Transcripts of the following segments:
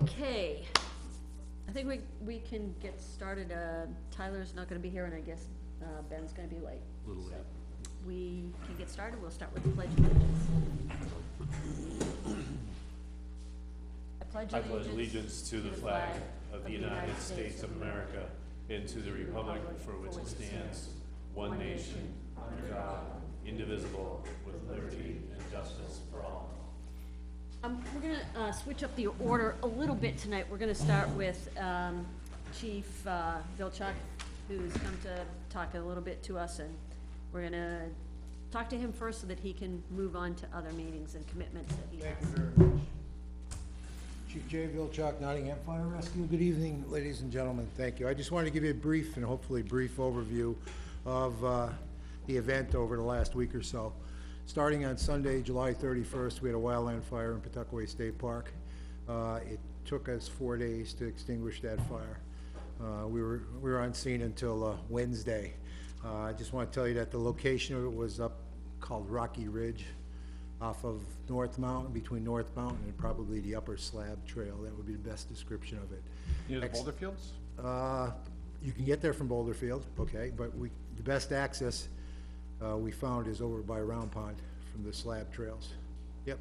Okay, I think we can get started. Tyler's not gonna be here, and I guess Ben's gonna be late. A little late. We can get started. We'll start with the Pledge of Allegiance. I pledge allegiance to the flag of the United States of America and to the republic for which it stands, one nation, under God, indivisible, with liberty and justice for all. We're gonna switch up the order a little bit tonight. We're gonna start with Chief Vilchuk, who's come to talk a little bit to us, and we're gonna talk to him first so that he can move on to other meetings and commitments that he has. Thank you very much. Chief J. Vilchuk, Nottingham Fire Rescue. Good evening, ladies and gentlemen. Thank you. I just wanted to give you a brief and hopefully brief overview of the event over the last week or so. Starting on Sunday, July 31st, we had a wildland fire in Pawtucket State Park. It took us 4 days to extinguish that fire. We were on scene until Wednesday. I just want to tell you that the location of it was up called Rocky Ridge, off of North Mountain, between North Mountain and probably the Upper Slab Trail. That would be the best description of it. Near the Boulder Fields? You can get there from Boulder Field, okay, but the best access we found is over by Round Pond from the slab trails. Yep.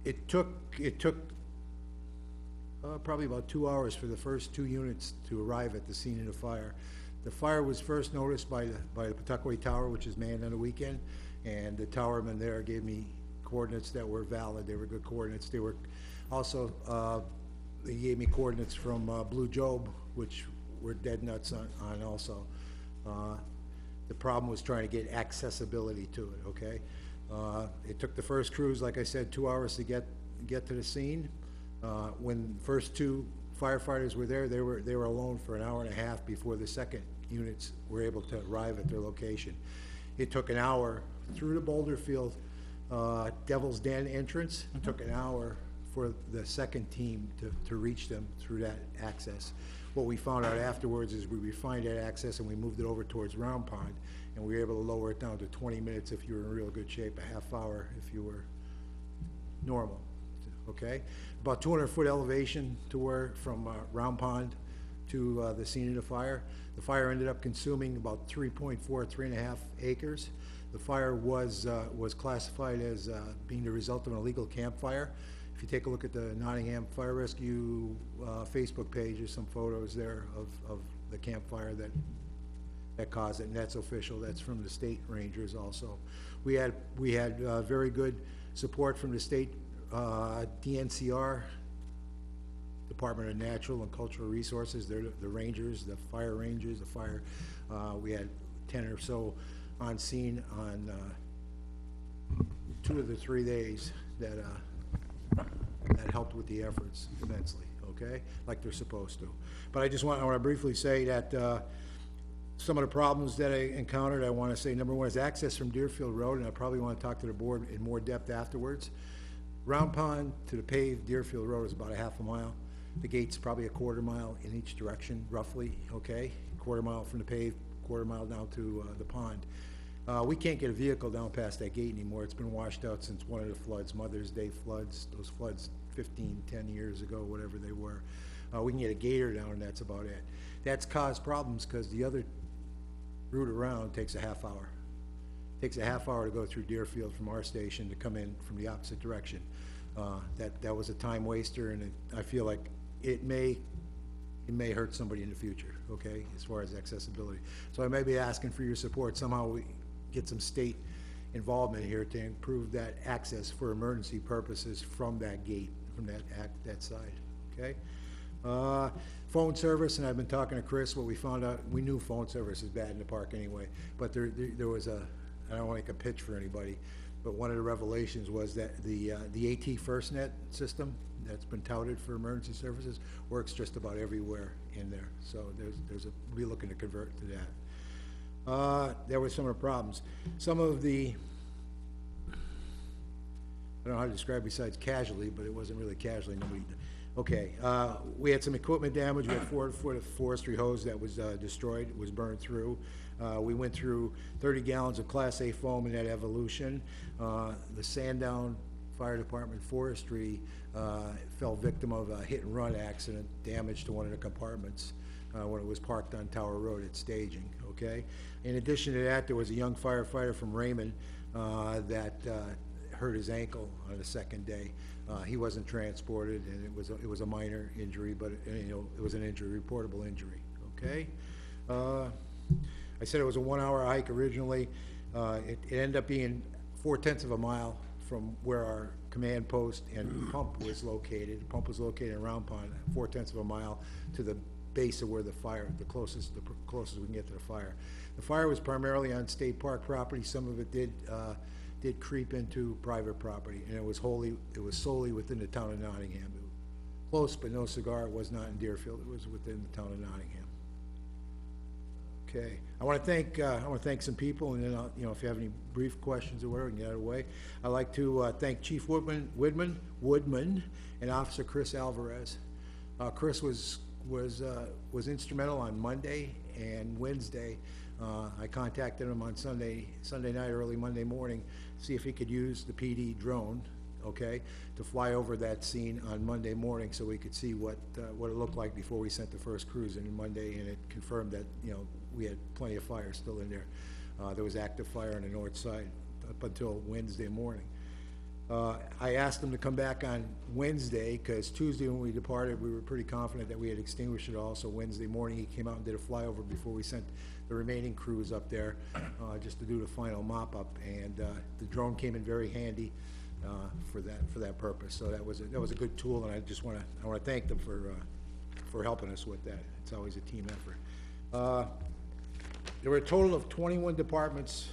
It took probably about 2 hours for the first 2 units to arrive at the scene of the fire. The fire was first noticed by the Pawtucket Tower, which is manned on the weekend, and the towerman there gave me coordinates that were valid. They were good coordinates. They were also, they gave me coordinates from Blue Job, which were dead nuts on also. The problem was trying to get accessibility to it, okay? It took the first crews, like I said, 2 hours to get to the scene. When the first 2 firefighters were there, they were alone for an hour and a half before the second units were able to arrive at their location. It took an hour through the Boulder Field Devil's Den entrance. It took an hour for the second team to reach them through that access. What we found out afterwards is we refined that access and we moved it over towards Round Pond, and we were able to lower it down to 20 minutes if you were in real good shape, a half hour if you were normal, okay? About 200-foot elevation to where from Round Pond to the scene of the fire. The fire ended up consuming about 3.5 acres. The fire was classified as being the result of an illegal campfire. If you take a look at the Nottingham Fire Rescue Facebook page, there's some photos there of the campfire that caused it, and that's official. That's from the state rangers also. We had very good support from the state DNCR, Department of Natural and Cultural Resources. They're the rangers, the fire rangers, the fire. We had 10 or so on scene on 2 of the 3 days that helped with the efforts immensely, okay, like they're supposed to. But I want to briefly say that some of the problems that I encountered, I want to say number one is access from Deerfield Road, and I probably want to talk to the board in more depth afterwards. Round Pond to the paved Deerfield Road is about a half a mile. The gate's probably a quarter mile in each direction, roughly, okay? Quarter mile from the paved, quarter mile down to the pond. We can't get a vehicle down past that gate anymore. It's been washed out since one of the floods, Mother's Day floods, those floods 15, 10 years ago, whatever they were. We can get a gator down, and that's about it. That's caused problems because the other route around takes a half hour. It takes a half hour to go through Deerfield from our station to come in from the opposite direction. That was a time waster, and I feel like it may hurt somebody in the future, okay, as far as accessibility. So I may be asking for your support. Somehow we get some state involvement here to improve that access for emergency purposes from that gate, from that side, okay? Phone service, and I've been talking to Chris. What we found out, we knew phone service is bad in the park anyway, but there was I don't want to make a pitch for anybody, but one of the revelations was that the AT FirstNet system that's been touted for emergency services works just about everywhere in there. So we're looking to convert to that. There were some of the problems. Some of the, I don't know how to describe besides casualty, but it wasn't really casualty. Okay, we had some equipment damage. We had 4 foot of forestry hose that was destroyed, was burned through. We went through 30 gallons of Class A foam in that Evolution. The sand down Fire Department Forestry fell victim of a hit-and-run accident, damage to one of the compartments when it was parked on Tower Road at staging, okay? In addition to that, there was a young firefighter from Raymond that hurt his ankle on the second day. He wasn't transported, and it was a minor injury, but it was an injury, reportable injury, okay? I said it was a 1-hour hike originally. It ended up being 4/10 of a mile from where our command post and pump was located. The pump was located in Round Pond, 4/10 of a mile to the base of where the fire, the closest we can get to the fire. The fire was primarily on state park property. Some of it did creep into private property, and it was solely within the town of Nottingham. It was close, but no cigar. It was not in Deerfield. It was within the town of Nottingham. Okay, I want to thank some people, and then I'll, if you have any brief questions or whatever, we can get out of the way. I'd like to thank Chief Woodman, and Officer Chris Alvarez. Chris was instrumental on Monday and Wednesday. I contacted him on Sunday night, early Monday morning, see if he could use the PD drone, okay, to fly over that scene on Monday morning so we could see what it looked like before we sent the first crews in Monday, and it confirmed that, we had plenty of fire still in there. There was active fire on the north side up until Wednesday morning. I asked him to come back on Wednesday, because Tuesday when we departed, we were pretty confident that we had extinguished it all, so Wednesday morning he came out and did a flyover before we sent the remaining crews up there, just to do the final mop-up, and the drone came in very handy for that purpose. So that was a good tool, and I want to thank them for helping us with that. It's always a team effort. There were a total of 21 departments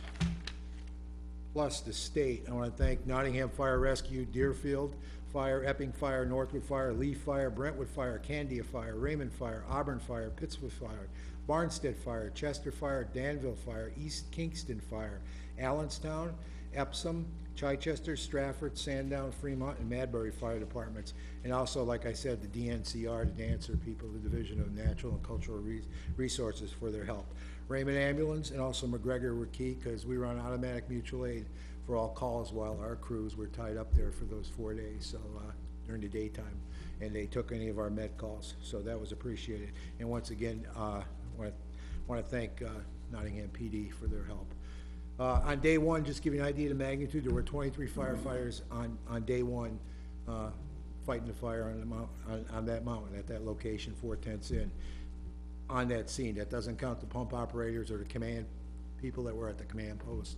plus the state. I want to thank Nottingham Fire Rescue, Deerfield Fire, Epping Fire, Northwood Fire, Lee Fire, Brentwood Fire, Candia Fire, Raymond Fire, Auburn Fire, Pittsburgh Fire, Barnstead Fire, Chester Fire, Danville Fire, East Kingston Fire, Allenstown, Epsom, Chichester, Stratford, Sandown, Fremont, and Madbury Fire Departments. And also, like I said, the DNCR, the Dancer people, the Division of Natural and Cultural Resources for their help. Raymond Ambulance and also McGregor were key, because we were on automatic mutual aid for all calls while our crews were tied up there for those 4 days, so during the daytime, and they took any of our med calls, so that was appreciated. And once again, I want to thank Nottingham PD for their help. On day one, just to give you an idea of the magnitude, there were 23 firefighters on day one fighting the fire on that mountain at that location, 4/10 in, on that scene. That doesn't count the pump operators or the command people that were at the command post.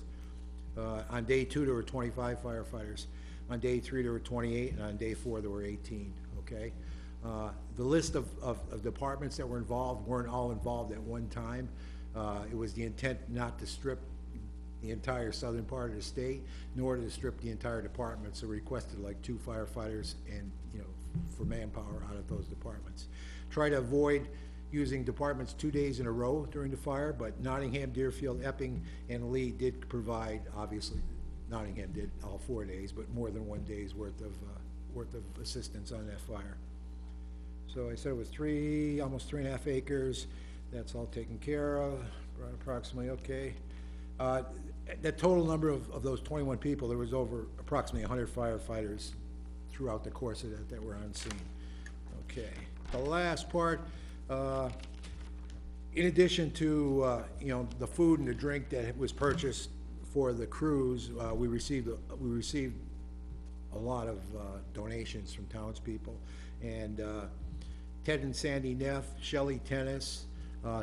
On day two, there were 25 firefighters. On day three, there were 28, and on day four, there were 18, okay? The list of departments that were involved weren't all involved at one time. It was the intent not to strip the entire southern part of the state, nor to strip the entire department, so requested like 2 firefighters and, for manpower out of those departments. Try to avoid using departments 2 days in a row during the fire, but Nottingham, Deerfield, Epping, and Lee did provide, obviously, Nottingham did all 4 days, but more than 1 day's worth of assistance on that fire. So I said it was almost 3.5 acres. That's all taken care of, approximately, okay. The total number of those 21 people, there was over approximately 100 firefighters throughout the course of that were on scene. Okay, the last part, in addition to the food and the drink that was purchased for the crews, we received a lot of donations from townspeople, and Ted and Sandy Neff, Shelley Tennis,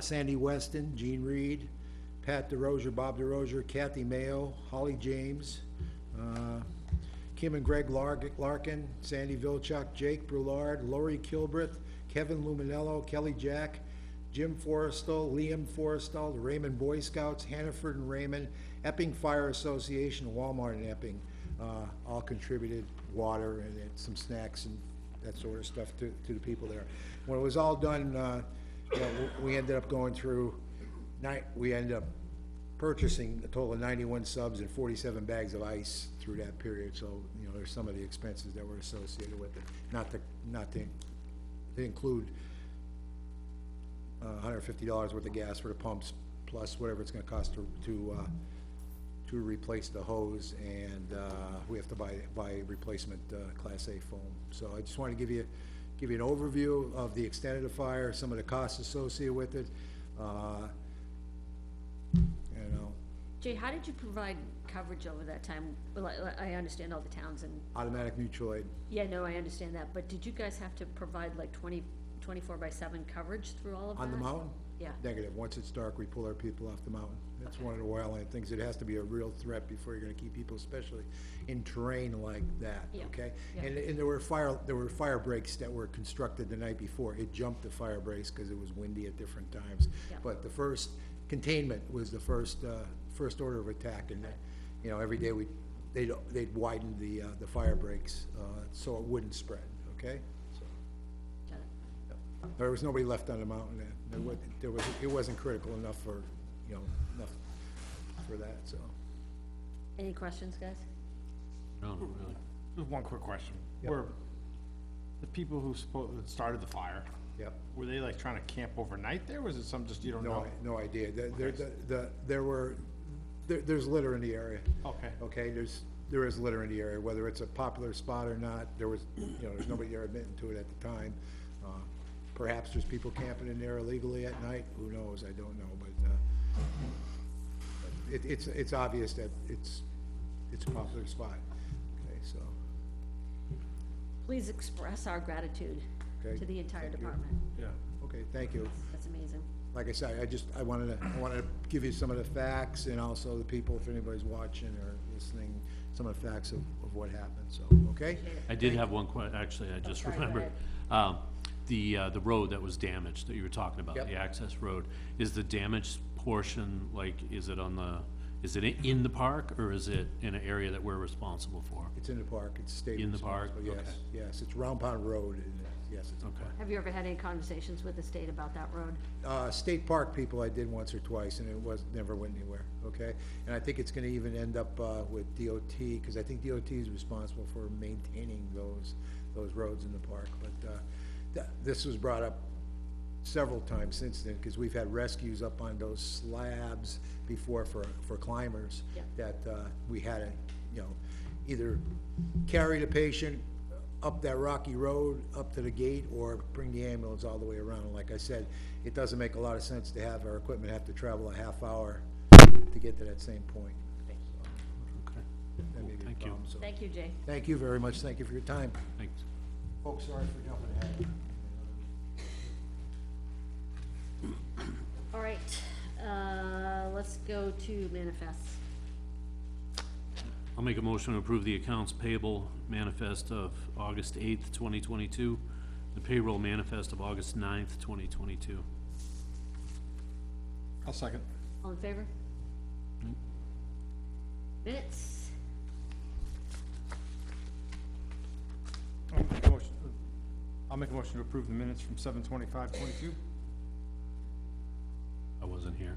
Sandy Weston, Jean Reed, Pat DeRozier, Bob DeRozier, Kathy Mayo, Holly James, Kim and Greg Larkin, Sandy Vilchuk, Jake Brulard, Lori Kilbreth, Kevin Luminello, Kelly Jack, Jim Forrestal, Liam Forrestal, the Raymond Boy Scouts, Hannaford and Raymond, Epping Fire Association, Walmart and Epping, all contributed water and some snacks and that sort of stuff to the people there. When it was all done, we ended up going through, we ended up purchasing a total of 91 subs and 47 bags of ice through that period. So, there's some of the expenses that were associated with it. Not to include $150 worth of gas for the pumps, plus whatever it's gonna cost to replace the hose, and we have to buy replacement Class A foam. So I just want to give you an overview of the extent of the fire, some of the costs associated with it. You know, Jay, how did you provide coverage over that time? Well, I understand all the towns and, automatic mutual aid. yeah, no, I understand that, but did you guys have to provide like 24/7 coverage through all of that? On the mountain? Yeah. Negative. Once it's dark, we pull our people off the mountain. That's one of the wildland things. It has to be a real threat before you're gonna keep people, especially in terrain like that, Yeah. okay? Yeah. And there were fire breaks that were constructed the night before. It jumped the fire breaks because it was windy at different times. Yeah. But the first containment was the first order of attack, and, you know, every day they'd widen the fire breaks, so it wouldn't spread, okay? So, Got it. yep. There was nobody left on the mountain then. It wasn't critical enough for, you know, enough for that, so. Any questions, guys? No, not really. Just one quick question. Yep. Were the people who started the fire, Yep. were they like trying to camp overnight there, or was it some just, you don't know? No idea. There's litter in the area. Okay. Okay, there is litter in the area, whether it's a popular spot or not. There's nobody there admitting to it at the time. Perhaps there's people camping in there illegally at night, who knows, I don't know, but, it's obvious that it's a popular spot. Okay, so, Please express our gratitude Okay, to the entire thank you. department. Yeah. okay, thank you. That's amazing. Like I said, I wanted to give you some of the facts, and also the people, if anybody's watching or listening, some of the facts of what happened, so, okay? I did have one actually, I just sorry, go remembered. The road that was damaged that you were talking about, Yep. the access road, is the damaged portion, like, is it in the park, or is it in an area that we're responsible for? It's in the park, it's state In the park? responsible, yes, Okay. yes, it's Round Pond Road, and yes, it's. Okay. Have you ever had any conversations with the state about that road? State park people I did once or twice, and it never went anywhere, okay? And I think it's gonna even end up, with DOT, cause I think DOT is responsible for maintaining those roads in the park, but, this was brought up several times since then, cause we've had rescues up on those slabs before for climbers. Yeah. That, we had to, you know, either carry the patient up that rocky road, up to the gate, or bring the ambulance all the way around. And like I said, it doesn't make a lot of sense to have our equipment have to travel a half hour to get to that same point. Okay, That may be a Thank you. problem, so. Thank you, Jay. Thank you very much, thank you for your time. thanks. Folks, sorry for jumping ahead. All right, let's go to manifests. I'll make a motion to approve the accounts payable manifest of August 8th, 2022, the payroll manifest of August 9th, 2022. I'll second. All in favor? Minutes? I'll make a motion to approve the minutes from 7/25/22. I wasn't here.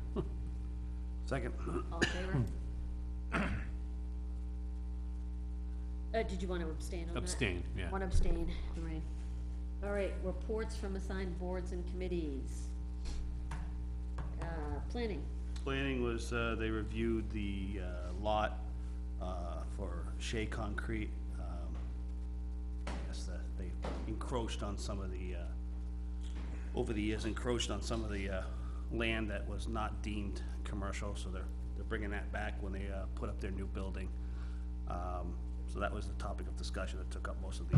Second. All in favor? Did you want to abstain on that? Abstain, yeah. One abstain, Lorraine. All right, reports from assigned boards and committees. Planning. Planning was, they reviewed the lot for Shea Concrete. I guess that they encroached on some of the, over the years, encroached on some of the land that was not deemed commercial, so they're bringing that back when they put up their new building. So that was the topic of discussion that took up most of the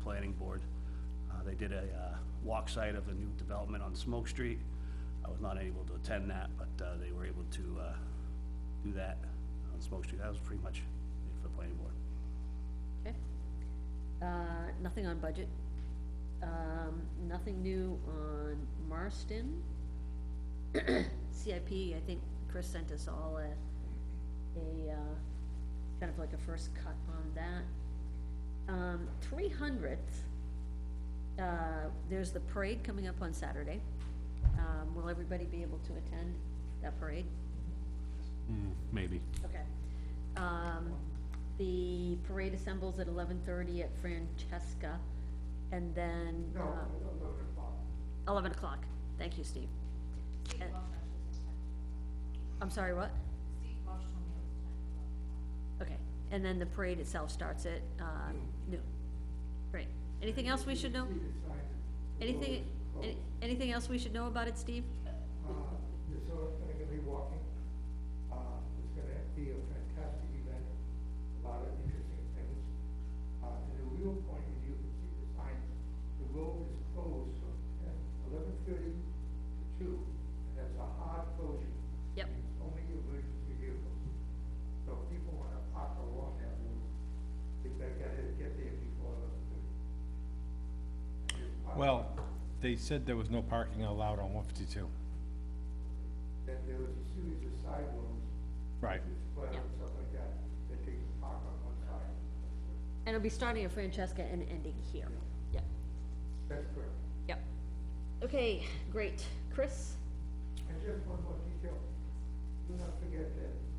planning board. They did a walk site of a new development on Smoke Street. I was not able to attend that, but they were able to do that on Smoke Street. That was pretty much it for the planning board. Okay. Nothing on budget. Nothing new on Marston. CIP, I think Chris sent us all a kind of like a first cut on that. 300th, there's the parade coming up on Saturday. Will everybody be able to attend that parade? Maybe. Okay. The parade assembles at 11:30 at Francesca, and then, 11 o'clock. Thank you, Steve. And- I'm sorry, what? Okay, and then the parade itself starts at, noon. Great. Anything else we should know? Anything else we should know about it, Steve? The selectmen are gonna be walking. It's gonna be a fantastic event, a lot of interesting things. And the real point is you can see the sign, the road is closed from 11:30 to 2, and that's a hard closure. Yep. It's only emergency vehicles. So if people wanna park along that road, they gotta get there before 11:30. Well, they said there was no parking allowed on 152. That there was a series of side roads. Right. But Yep. stuff like that, that they can park on one side. And it'll be starting at Francesca and ending here. Yep, That's correct. yep. Okay, great. Chris? And just one more detail, do not forget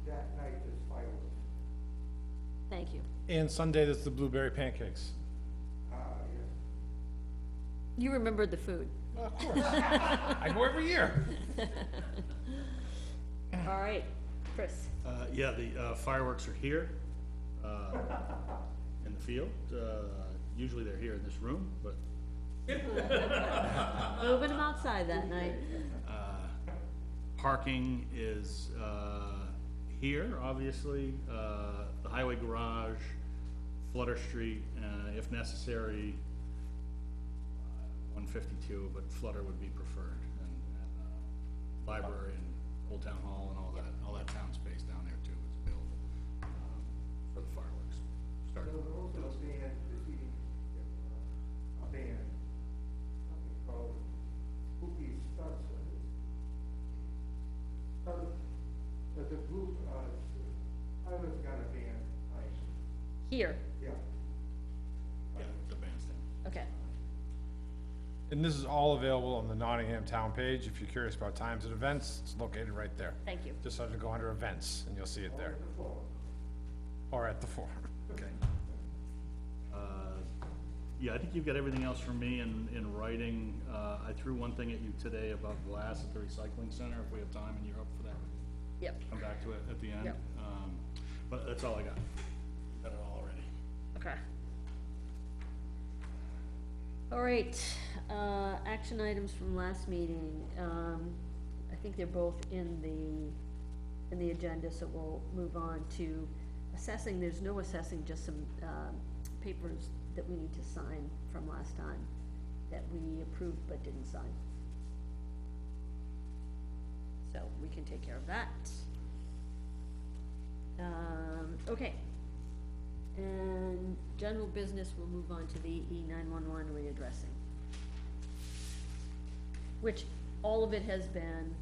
that night there's fireworks. Thank you. And Sunday, there's the blueberry pancakes. Yes. You remembered the food. Of course. I go every year. All right, Chris? Yeah, the fireworks are here, in the field. Usually they're here in this room, but Moving them outside that night. parking is, here, obviously. The highway garage, Flutter Street, if necessary, 152, but Flutter would be preferred. And library and Old Town Hall and all that town space down there too is available, for the fireworks. So Started. there also a band this evening, a band, something called Spooky Studs. The group, Tyler's got a band, Here, yeah. Yeah, the bandstand. okay. And this is all available on the Nottingham Town page. If you're curious about times and events, it's located right there. Thank you. Just have to go under events and you'll see it there. Or at the forum. Okay. Yeah, I think you've got everything else from me in writing. I threw one thing at you today about glass at the recycling center, if we have time and you're up for that. Yep, Come back to it at the end. Yep. But that's all I got. Got it all already. okay. All right, action items from last meeting. I think they're both in the agenda, so we'll move on to assessing. There's no assessing, just some, papers that we need to sign from last time that we approved but didn't sign. So we can take care of that. Okay. And general business, we'll move on to the E911 readdressing. Which, all of it has been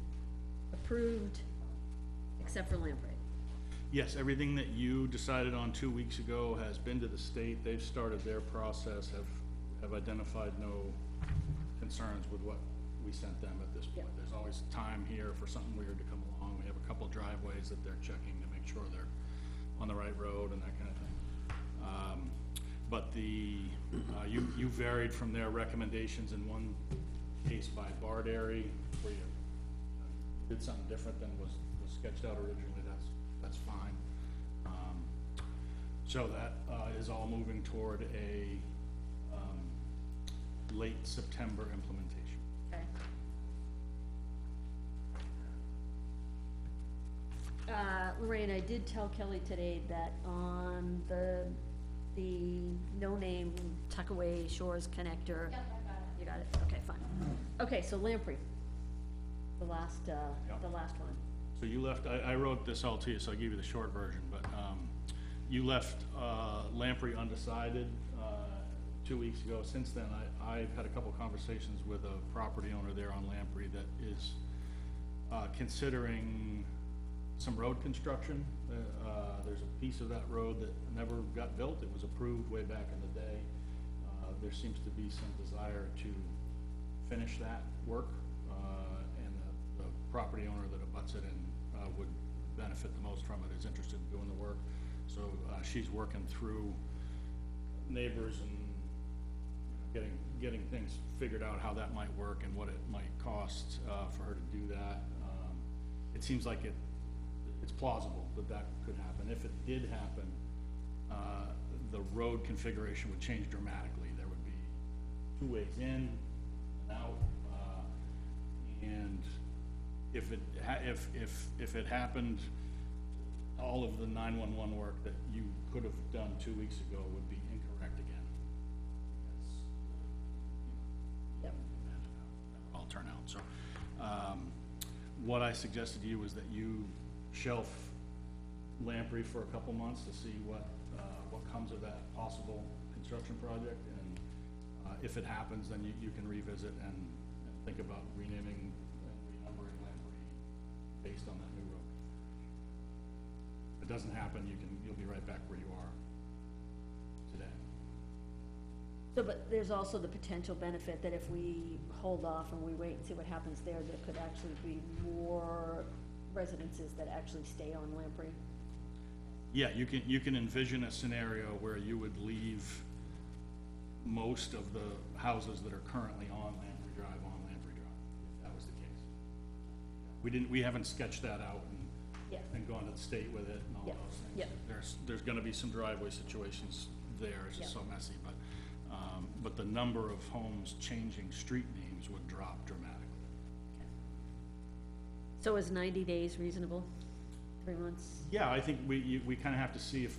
approved, except for Lamprey. Yes, everything that you decided on 2 weeks ago has been to the state. They've started their process, have identified no concerns with what we sent them at this point. Yeah. There's always time here for something weird to come along. We have a couple driveways that they're checking to make sure they're on the right road and that kind of thing. But you varied from their recommendations in one case by Bardary, where you did something different than was sketched out originally. That's fine. So that is all moving toward a late September implementation. Okay. Lorraine, I did tell Kelly today that on the no-name Tuckaway Shores connector. Yep, I got it. You got it, okay, fine. Okay, so Lamprey, the last one. So you left, I wrote this all to you, so I'll give you the short version, but, you left, Lamprey undecided, 2 weeks ago. Since then, I've had a couple conversations with a property owner there on Lamprey that is, considering some road construction. There's a piece of that road that never got built. It was approved way back in the day. There seems to be some desire to finish that work, and the property owner that abuts it and would benefit the most from it is interested in doing the work. So she's working through neighbors and getting things figured out, how that might work and what it might cost for her to do that. It seems like it's plausible that that could happen. If it did happen, the road configuration would change dramatically. There would be two ways in and out, and if it happened, all of the 911 work that you could have done 2 weeks ago would be incorrect again. Yep. Imagine how that would all turn out. So, what I suggested to you was that you shelf Lamprey for a couple months to see what comes of that possible construction project, and if it happens, then you can revisit and think about renaming and renumbering Lamprey based on that new road. If it doesn't happen, you'll be right back where you are today. So, but there's also the potential benefit that if we hold off and we wait and see what happens there, there could actually be more residences that actually stay on Lamprey. Yeah, you can envision a scenario where you would leave most of the houses that are currently on Lamprey Drive, if that was the case. We haven't sketched that out Yeah. and gone to the state with it and all Yeah, those things. yeah. There's gonna be some driveway situations there, it's just so messy, but the number of homes changing street names would drop dramatically. So is 90 days reasonable? 3 months? Yeah, I think we kinda have to see if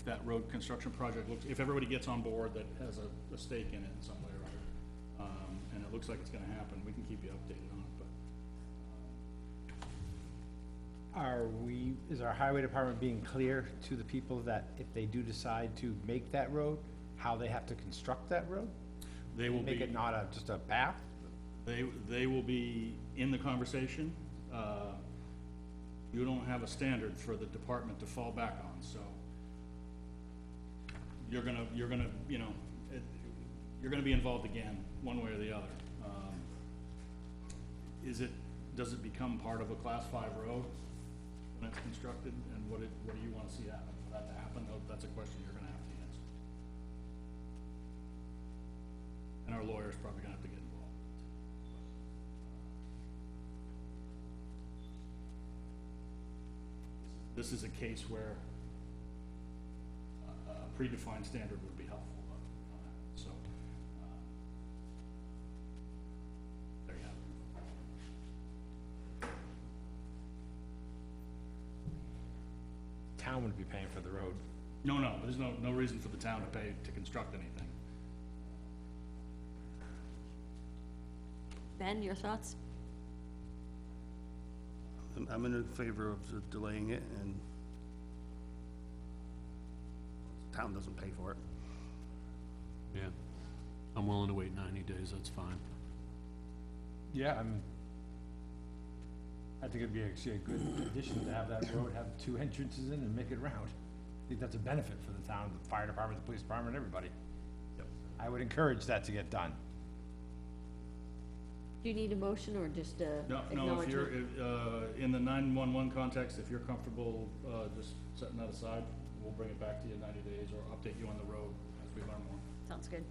that road construction project looks, if everybody gets on board that has a stake in it in some way or other, and it looks like it's gonna happen, we can keep you updated on it, but. Is our highway department being clear to the people that if they do decide to make that road, how they have to construct that road? They will Make be, it not just a path? they will be in the conversation. You don't have a standard for the department to fall back on, so you're gonna, you know, you're gonna be involved again, one way or the other. Does it become part of a class 5 road when it's constructed, and what do you wanna see happen for that to happen? That's a question you're gonna have to answer. And our lawyer's probably gonna have to get involved. This is a case where a predefined standard would be helpful, so, there you have it. Town would be paying for the road. No, there's no reason for the town to pay to construct anything. Ben, your thoughts? I'm in favor of delaying it, and the town doesn't pay for it. Yeah, I'm willing to wait 90 days, that's fine. Yeah, I think it'd be actually a good addition to have that road have 2 entrances in and make it round. I think that's a benefit for the town, the fire department, the police department, everybody. Yep. I would encourage that to get done. Do you need a motion or just a No, acknowledgement? if you're, in the 911 context, if you're comfortable, just setting that aside, we'll bring it back to you in 90 days or update you on the road as we learn more. Sounds good.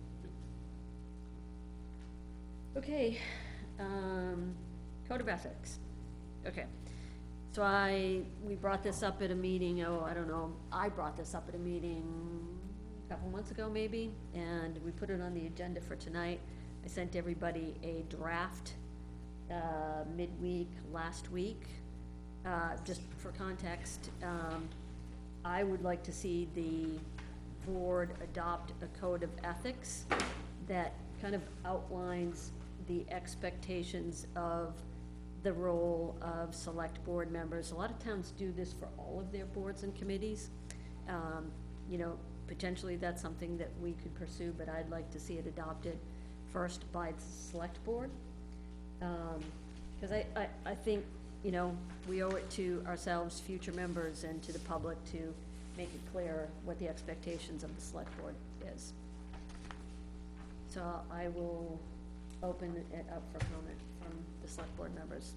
Okay, code of ethics. Okay, so we brought this up at a meeting, I brought this up at a meeting a couple months ago maybe, and we put it on the agenda for tonight. I sent everybody a draft, midweek, last week. Just for context, I would like to see the board adopt a code of ethics that kind of outlines the expectations of the role of select board members. A lot of towns do this for all of their boards and committees. You know, potentially that's something that we could pursue, but I'd like to see it adopted first by the select board. Cause I think, you know, we owe it to ourselves, future members, and to the public to make it clear what the expectations of the select board is. So I will open it up for comment from the select board members.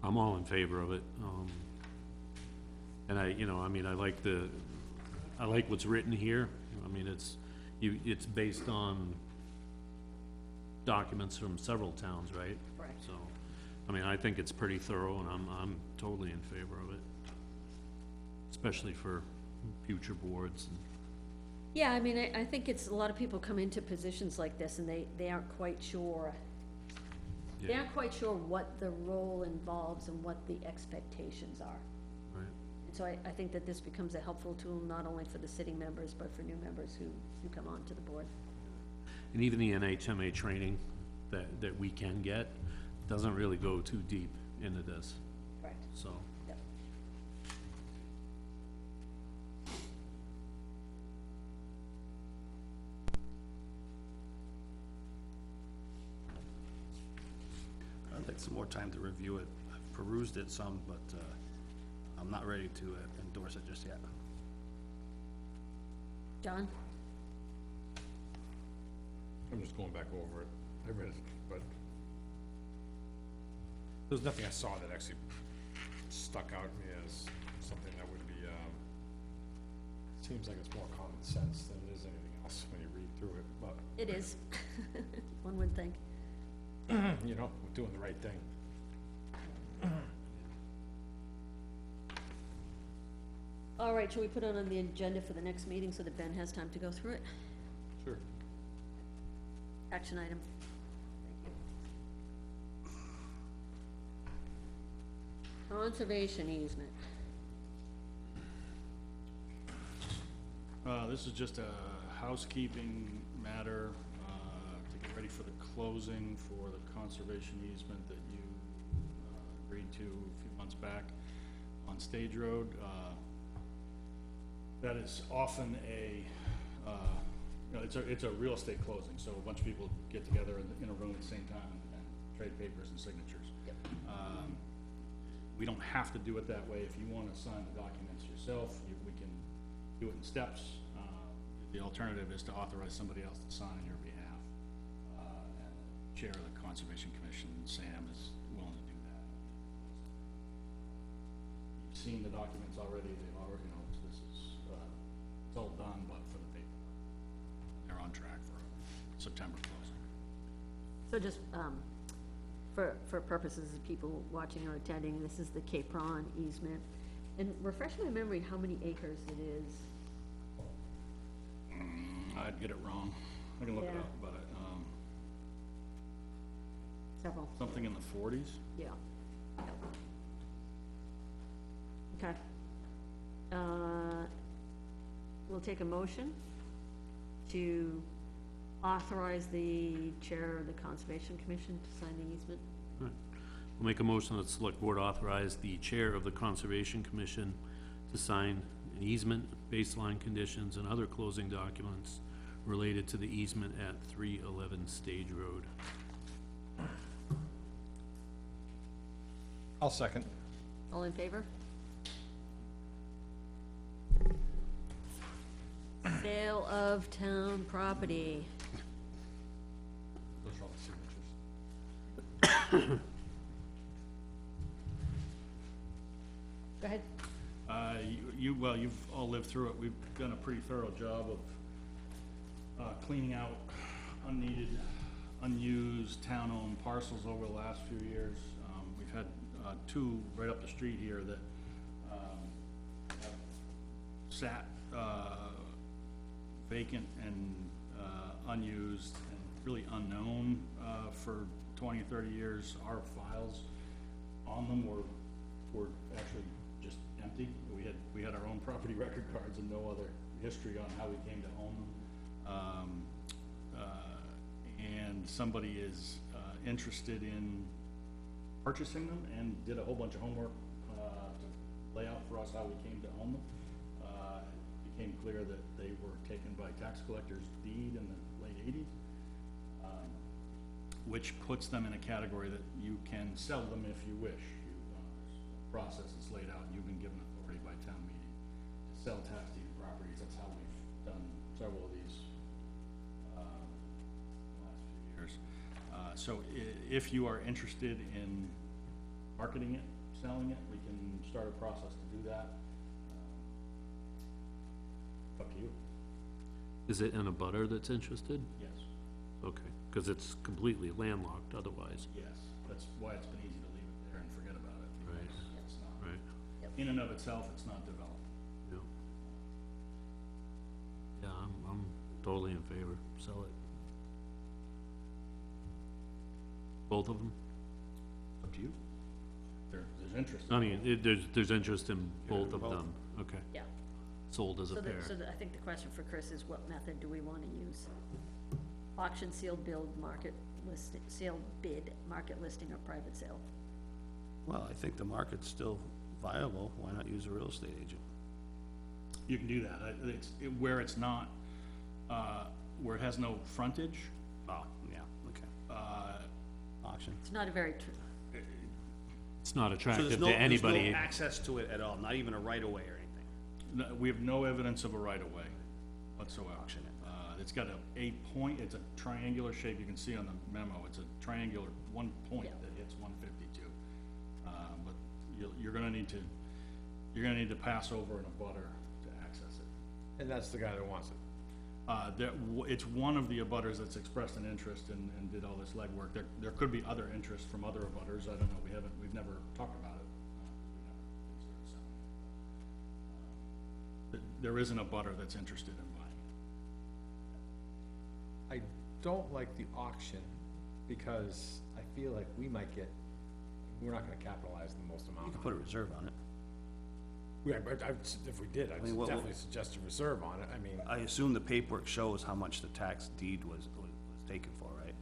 I'm all in favor of it, and I like what's written here. I mean, it's based on documents from several towns, right? Correct. So, I mean, I think it's pretty thorough, and I'm totally in favor of it, especially for future boards. And Yeah, I mean, I think it's, a lot of people come into positions like this and they aren't quite sure. They Yeah. aren't quite sure what the role involves and what the expectations are. Right. And so I think that this becomes a helpful tool, not only for the sitting members, but for new members who come on to the board. And even the NHMA training that we can get doesn't really go too deep into this, Correct. so. Yep. I'd like some more time to review it. I've perused it some, but, I'm not ready to endorse it just yet. John? I'm just going back over it. I read it, but there's nothing I saw that actually stuck out at me as something that would be, seems like it's more common sense than it is anything else when you read through it, but, It is. One would think. you know, we're doing the right thing. All right, shall we put it on the agenda for the next meeting so that Ben has time to go through it? Sure. Action item. Thank you. Conservation easement. This is just a housekeeping matter, to get ready for the closing for the conservation easement that you, agreed to a few months back on Stage Road. That is often a, you know, it's a real estate closing, so a bunch of people get together in a room at the same time and trade papers and signatures. Yep. We don't have to do it that way. If you wanna sign the documents yourself, we can do it in steps. The alternative is to authorize somebody else to sign on your behalf. And the Chair of the Conservation Commission, Sam, is willing to do that. You've seen the documents already. They've already, you know, this is, it's all done, but for the paperwork. They're on track for September closing. So just, for purposes of people watching or attending, this is the Cape Ron easement. And refresh my memory how many acres it is. I'd get it wrong. I can look it Yeah. up, but, Several. something in the 40s. Yeah. Yep. Okay. We'll take a motion to authorize the chair of the Conservation Commission to sign the easement. Right. We'll make a motion that the select board authorize the chair of the Conservation Commission to sign an easement, baseline conditions, and other closing documents related to the easement at 311 Stage Road. I'll second. All in favor? Sale of town property. Those are all the signatures. Go ahead. Well, you've all lived through it. We've done a pretty thorough job of cleaning out unneeded, unused town-owned parcels over the last few years. We've had two right up the street here that have sat vacant and unused and really unknown for 20, 30 years. Our files on them were actually just empty. We had our own property record cards and no other history on how we came to own them. And somebody is interested in purchasing them and did a whole bunch of homework to lay out for us how we came to own them. It became clear that they were taken by tax collector's deed in the late 80s, which puts them in a category that you can sell them if you wish. Process is laid out, and you've been given authority by town meeting to sell tax deed properties. That's how we've done several of these the last few years. So if you are interested in marketing it, selling it, we can start a process to do that. Up to you. Is it in a butter that's interested? Yes, Okay, because it's completely landlocked otherwise. yes, that's why it's been easy to leave in and of itself, it's not developed. Yeah. Yeah, I'm totally in favor, sell it. Both of them? Up to you. There's interest. I mean, there's interest in both of both. them, okay, Yeah. sold as a So pair. I think the question for Chris is what method do we wanna use? Auction, sealed build, market listing, sealed bid, market listing, or private sale? Well, I think the market's still viable, why not use a real estate agent? You can do that. Where it's not, where it has no frontage, Oh, yeah, okay. Auction. It's not a very true, It's not So attractive there's to no anybody. access to it at all, not even a right of way or anything? we have no evidence of a right-of-way whatsoever. Auction it. It's got a point, it's a triangular shape, you can see on the memo, it's a triangular, one point Yeah. that hits 152. But you're gonna need to pass over in a butter to access it. And that's the guy that wants it. It's one of the abutters that's expressed an interest and did all this legwork. There could be other interest from other abutters, I don't know, we've never talked about it. There is an abutter that's interested in buying it. I don't like the auction because I feel like we're not gonna capitalize the most You amount could on put a reserve on it. it. Yeah, but if we did, I'd mean, what- definitely suggest a reserve on it, I mean. I assume the paperwork shows how much the tax deed was taken for, right?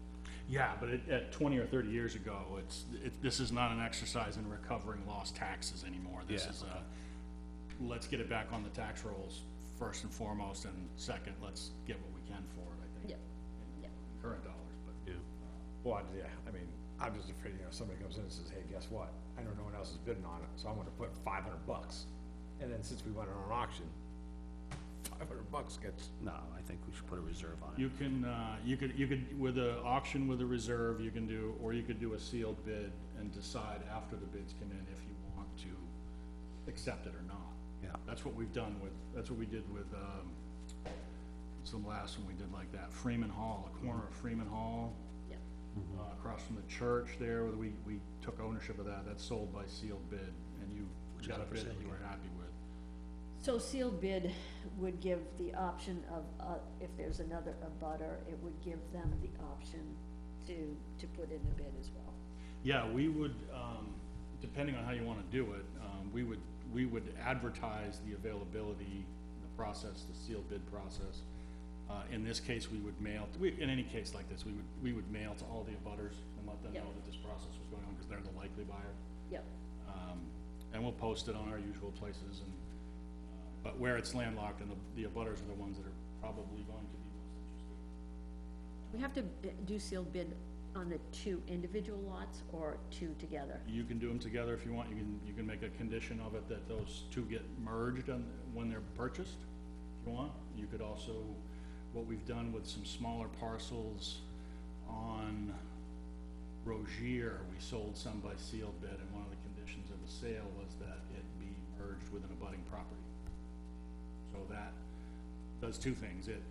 Yeah, but at 20 or 30 years ago, this is not an exercise in recovering lost taxes anymore. This Yeah, is let's get it back on the tax rolls first and foremost, and second, let's get what we can for it, I think. yeah, yeah. Current dollars, but. Yeah. Well, yeah, I mean, I'm just afraid, somebody comes in and says, hey, guess what? I know no one else is bidding on it, so I'm gonna put $500. And then since we went on an auction, $500 gets, No, I think we should put a reserve on it. You can, you could, with a auction with a reserve, you can do, or you could do a sealed bid and decide after the bids come in if you want to accept it or not. Yeah. That's what we've done that's what we did with, it's the last one we did like that, Freeman Hall, the corner of Freeman Hall, Yeah, across from the church there, where we took ownership of that, that's sold by sealed bid, and you got a up for bid sale that you were happy with. so sealed bid would give the option of, if there's another abutter, it would give them the option to put in a bid as well. Yeah, we would, depending on how you wanna do it, we would advertise the availability, the process, the sealed bid process. In this case, we would mail, in any case like this, we would mail to all the abutters and let them Yeah. know that this process was going on, because they're the likely buyer. Yep, And we'll post it on our usual places, and, but where it's landlocked, and the abutters are the ones that are probably going to be most interested. we have to do sealed bid on the two individual lots or two together? You can do them together if you want, you can make a condition of it that those two get merged when they're purchased, if you want. You could also, what we've done with some smaller parcels on Rogier, we sold some by sealed bid, and one of the conditions of the sale was that it be merged with an abutting property. So that does two things, it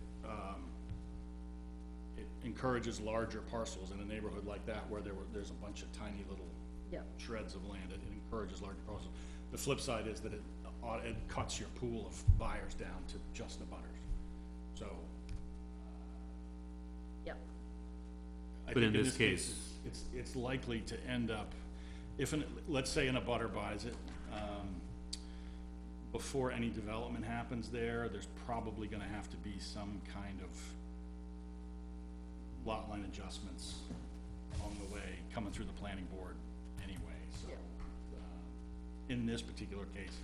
encourages larger parcels in a neighborhood like that, where there's a bunch of tiny little Yep, shreds of land, it encourages larger parcels. The flip side is that it cuts your pool of buyers down to just the butters. So, yep, I But think in this case- it's likely to end up, let's say an abutter buys it, before any development happens there's probably gonna have to be some kind of lot line adjustments along the way, coming through the planning board anyway, so. Yeah. In this particular case,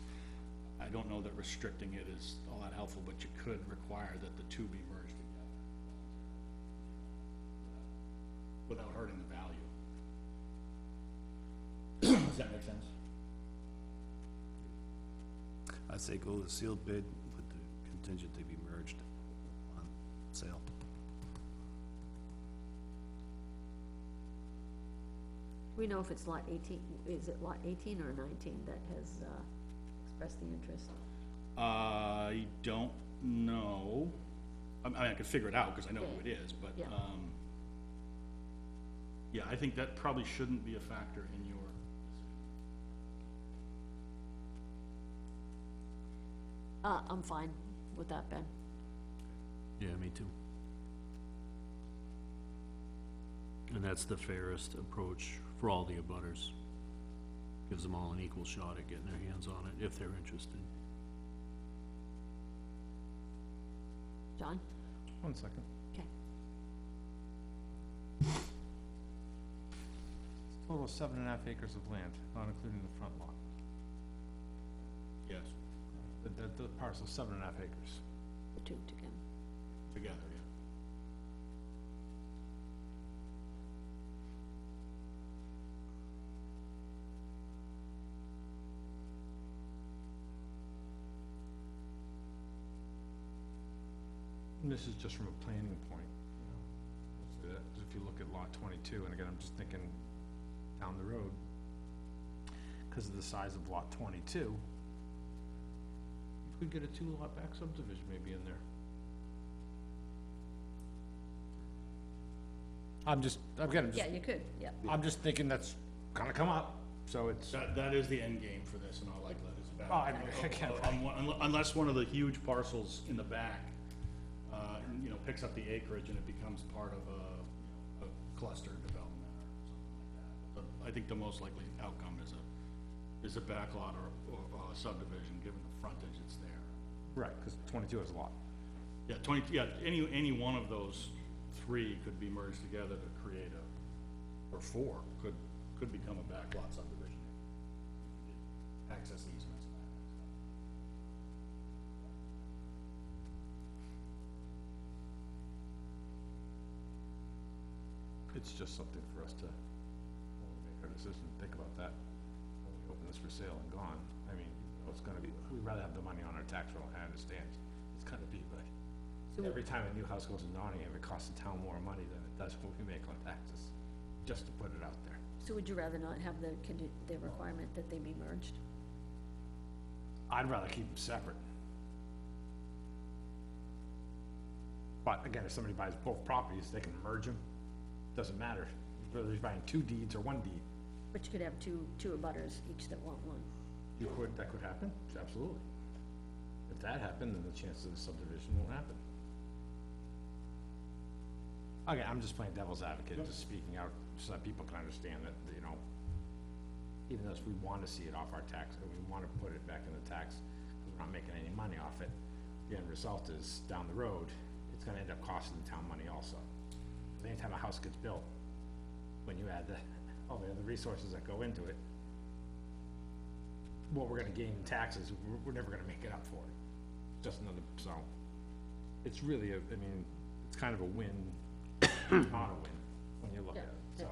I don't know that restricting it is all that helpful, but you could require that the two be merged together without hurting the value. Does that make sense? I'd say go with a sealed bid with the contingent to be merged on sale. we know if it's lot 18, is it lot 18 or 19 that has, expressed the interest? I don't know. I mean, I could figure it out, because I know who it is, but, Yeah. yeah, I think that probably shouldn't be a factor in your I'm fine with that, Ben. Yeah, me too. And that's the fairest approach for all the abutters. Gives them all an equal shot at getting their hands on it, if they're interested. John? 1 second. Okay. Total of 7.5 acres of land, not including the front lot. Yes, The parcel's 7.5 acres. The two together. together, yeah. And this is just from a planning point, you know. So that, if you look at lot 22, and again, I'm just thinking down the road, because of the size of lot 22, you could get a 2-lot back subdivision maybe in there. I'm just Yeah, you could, yeah. I'm just thinking that's gonna come up, so it's, That is the end game for this in all likelihood, is back. Oh, I mean, again, Unless one of the huge parcels in the back, you know, picks up the acreage and it becomes part of a cluster development or something like that. But I think the most likely outcome is a backlot or a subdivision, given the frontage that's there. right, because 22 has a lot. Yeah, any one of those three could be merged together to create or four could become a backlot subdivision. Access easements and that kind of stuff. It's just something for us to, when we make our decision, think about that. When we open this for sale and gone, I mean, it's gonna be, we'd rather have the money on our tax roll, I understand. It's gonna be, but So- every time a new house goes in Nottingham, it costs the town more money than it does what we make on taxes, just to put it out there. So would you rather not have the requirement that they be merged? I'd rather keep them separate. But again, if somebody buys both properties, they can merge them, doesn't matter, whether he's buying 2 deeds or 1 deed. But you could have two abutters, each that want one. That could happen, absolutely. If that happened, then the chances of the subdivision won't happen. Okay, I'm just playing devil's advocate, just speaking out so that people can understand that, you know, even though we want to see it off our tax, and we want to put it back in the tax, because we're not making any money off it, the end result is, down the road, it's gonna end up costing the town money also. Anytime a house gets built, when you add all the other resources that go into it, what we're gonna gain in taxes, we're never gonna make it up for it. Just another, so, it's really I mean, it's kind of a win, not a win, when you look at it, so.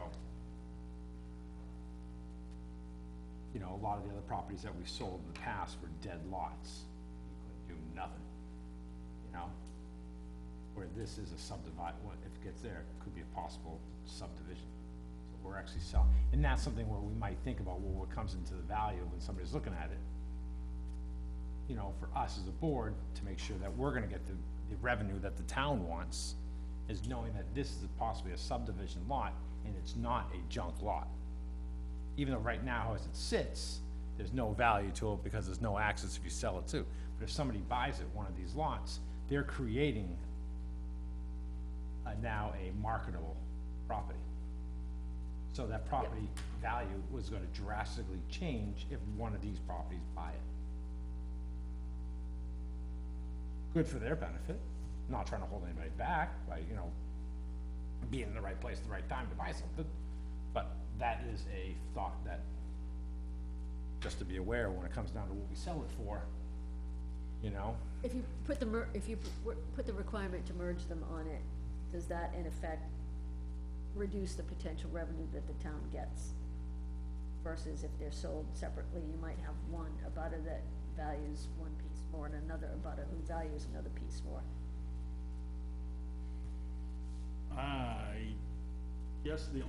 You know, a lot of the other properties that we sold in the past were dead lots. You couldn't do nothing, you know? Where this is a subdivide, if it gets there, it could be a possible subdivision. So we're actually selling, and that's something where we might think about, well, what comes into the value when somebody's looking at it. You know, for us as a board, to make sure that we're gonna get the revenue that the town wants, is knowing that this is possibly a subdivision lot, and it's not a junk lot. Even though right now, as it sits, there's no value to it because there's no access if you sell it too. But if somebody buys it, one of these lots, they're creating now a marketable property. So that property value was gonna drastically change if one of these properties buy it. Good for their benefit, not trying to hold anybody back by, you know, being in the right place at the right time to buy something. But that is a thought that, just to be aware when it comes down to what we sell it for, you know? If you put put the requirement to merge them on it, does that in effect reduce the potential revenue that the town gets? Versus if they're sold separately, you might have one abutter that values one piece more and another abutter who values another piece more. Yes, the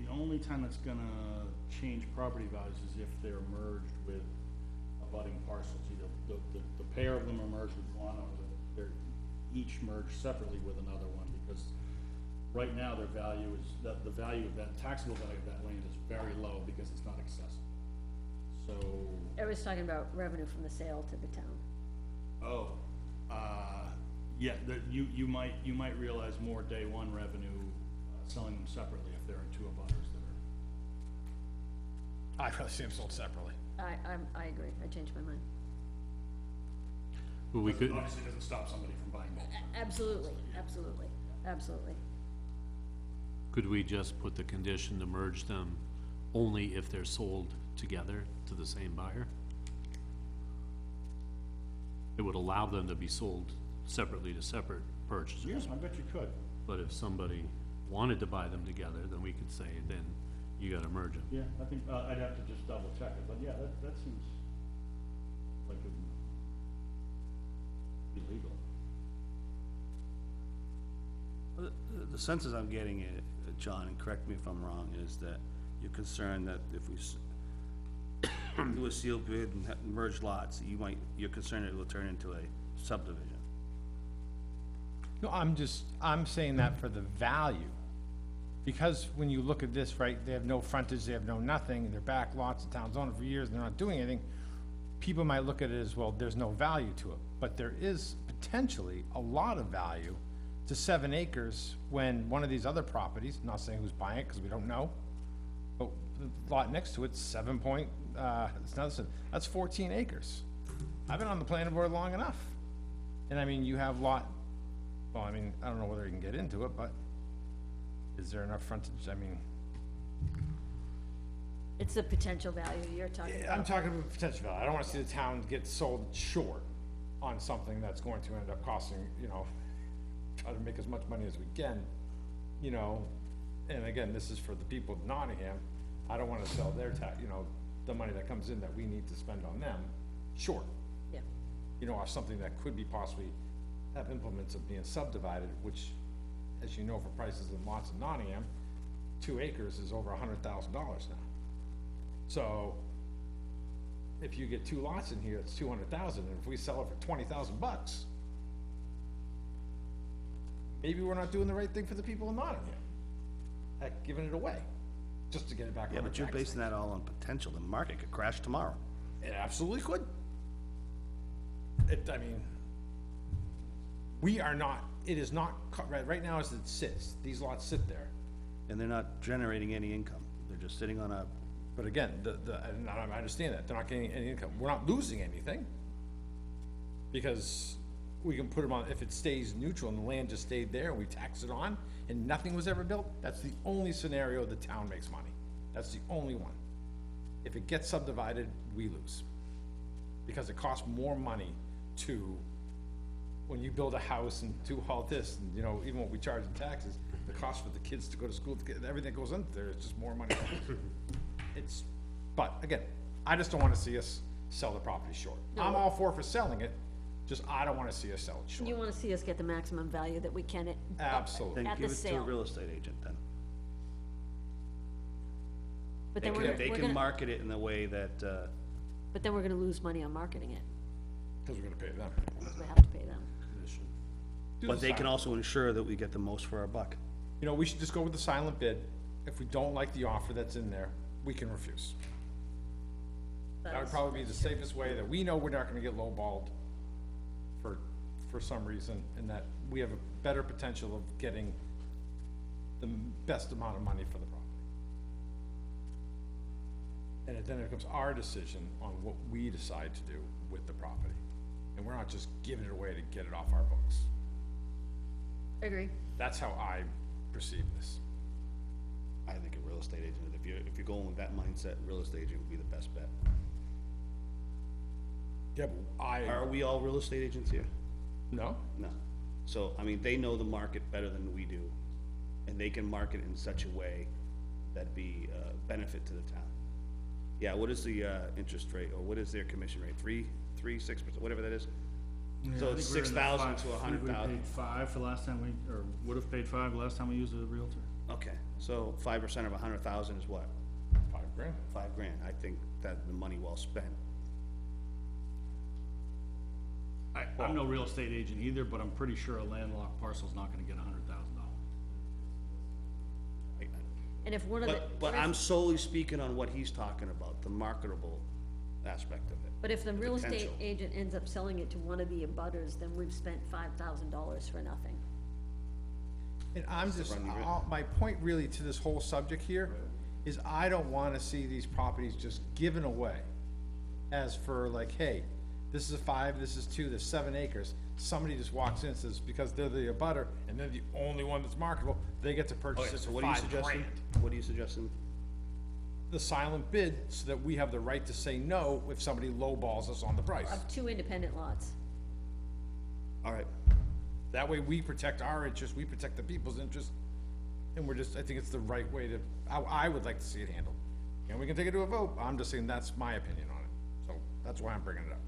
only time that's gonna change property values is if they're merged with abutting parcels. Either the pair of them are merged with one, or they're each merged separately with another one, because right now their value is, the value of that, taxable value of that land is very low because it's not accessible. So, I was talking about revenue from the sale to the town. Oh, yeah, you might realize more day one revenue, selling them separately if there are two abutters that are. I'd rather see them sold separately. I agree, I changed my mind. Well, we could, Obviously, it doesn't stop somebody from buying both. Absolutely, absolutely, absolutely. could we just put the condition to merge them only if they're sold together to the same buyer? It would allow them to be sold separately to separate purchasers. Yes, I bet you could. But if somebody wanted to buy them together, then we could say, then you gotta merge them. Yeah, I think, I'd have to just double check it, but yeah, that seems like it would be legal. The senses I'm getting, John, and correct me if I'm wrong, is that you're concerned that if we do a sealed bid and merge lots, you're concerned it will turn into a subdivision. No, I'm saying that for the value. Because when you look at this, right, they have no frontage, they have no nothing, they're back lots, the town's owned it for years, and they're not doing anything. People might look at it as, well, there's no value to it, but there is potentially a lot of value to 7 acres when one of these other properties, not saying who's buying it, because we don't know, but the lot next to it's that's 14 acres. I've been on the planning board long enough. And I mean, you have I don't know whether you can get into it, but is there enough frontage? I mean, It's the potential value you're talking about. I'm talking about potential value. I don't wanna see the town get sold short on something that's going to end up costing, try to make as much money as we can, and again, this is for the people of Nottingham. I don't wanna sell their the money that comes in that we need to spend on them short. Yeah, Or something that could be possibly have implements of being subdivided, which, as you know, for prices in lots in Nottingham, 2 acres is over $100,000 now. So, if you get 2 lots in here, it's 200,000, and if we sell it for 20,000 bucks, maybe we're not doing the right thing for the people in Nottingham, at giving it away, just to get it back on Yeah, our but you're tax basing thing. that all on potential. The market could crash tomorrow. It absolutely could. We are not, it is not, right now as it sits, these lots sit there. And they're not generating any income. They're just sitting on a, But again, and I understand that, they're not getting any income, we're not losing anything. Because we can put them on, if it stays neutral and the land just stayed there and we tax it on and nothing was ever built, that's the only scenario the town makes money. That's the only one. If it gets subdivided, we lose. Because it costs more money to, when you build a house and do all this, and even what we charge in taxes, the cost for the kids to go to school, everything that goes into there, it's just more money. But again, I just don't wanna see us sell the property short. I'm all for selling it, just I don't wanna see us sell it you short. wanna see us get the maximum value that we can Absolutely. then at the give it to a sale. real estate agent then. But They then can, they we're can gonna, market it in the way that, but then we're gonna lose money on marketing it, Cause we're gonna pay them. because we have to pay them. Do but the they can silent- also ensure that we get the most for our buck. We should just go with the silent bid. If we don't like the offer that's in there, we can refuse. That would That's- probably be the safest way, that we know we're not gonna get lowballed for some reason, and that we have a better potential of getting the best amount of money for the property. And then it becomes our decision on what we decide to do with the property. And we're not just giving it away to get it off our books. Agree. That's how I perceive this. I think a real estate agent, if you're going with that mindset, real estate agent would be the best bet. Yeah, but Are we all real estate agents here? no? No. So, they know the market better than we do, and they can market it in such a way that'd be a benefit to the town. Yeah, what is the, interest rate, or what is their commission rate? 6%, whatever that is? So it's 6,000 to 100,000. We paid 5 for last time or would've paid 5 last time we used a Realtor. Okay, so 5% of 100,000 is what? $5,000. $5,000. I think that the money well spent. I'm no real estate agent either, but I'm pretty sure a landlocked parcel's not gonna get $100,000. And if one of the. But I'm solely speaking on what he's talking about, the marketable aspect of it. But if the real estate potential. agent ends up selling it to one of the abutters, then we've spent $5,000 for nothing. And I'm just, run the risk. my point really to this whole subject here is I don't wanna see these properties just given away as for like, hey, this is a 5, this is 2, there's 7 acres. Somebody just walks in and says, because they're the abutter and they're the only one that's marketable, they get to purchase Okay, it so for what are you $5 suggesting? grand. What are you suggesting? The silent bid, so that we have the right to say no if somebody lowballs us on the price. Of 2 independent lots. All right, That way we protect our interest, we protect the people's interest, and we're just, I think it's the right way to, I would like to see it handled. And we can take it to a vote, I'm just saying that's my opinion on it, so that's why I'm bringing it up.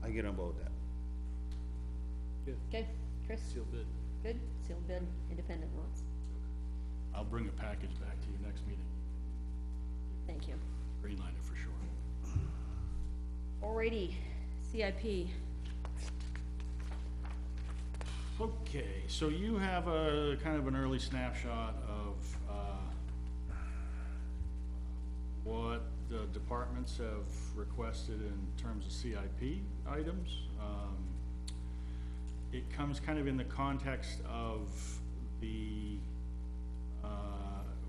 I get on board with that. Okay, Chris? Sealed bid. Good, sealed bid, independent lots. I'll bring a package back to you next meeting, Thank you. green line it for sure. Alrighty, CIP. Okay, so you have a kind of an early snapshot of, what the departments have requested in terms of CIP items. It comes kind of in the context of the,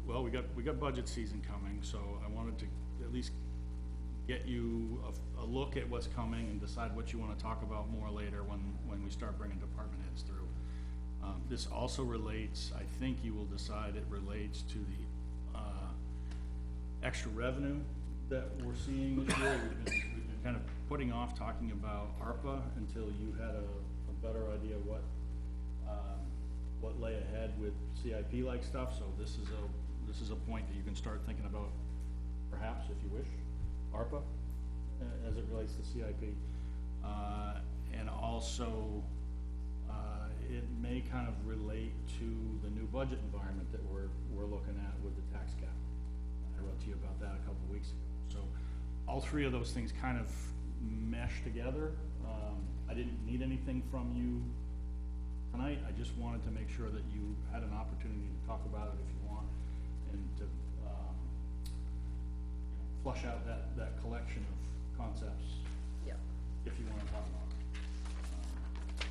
well, we got budget season coming, so I wanted to at least get you a look at what's coming and decide what you wanna talk about more later when we start bringing department heads through. This also relates, I think you will decide it relates to the, extra revenue that we're seeing this year. We've been kind of putting off talking about ARPA until you had a better idea what lay ahead with CIP-like stuff, so this is a point that you can start thinking about, perhaps, if you wish, ARPA, as it relates to CIP. And also, it may kind of relate to the new budget environment that we're looking at with the tax cap. I wrote to you about that a couple of weeks ago. So, all three of those things kind of mesh together. I didn't need anything from you tonight, I just wanted to make sure that you had an opportunity to talk about it if you want, and to, flush out that collection of concepts, Yeah. if you wanna talk about it.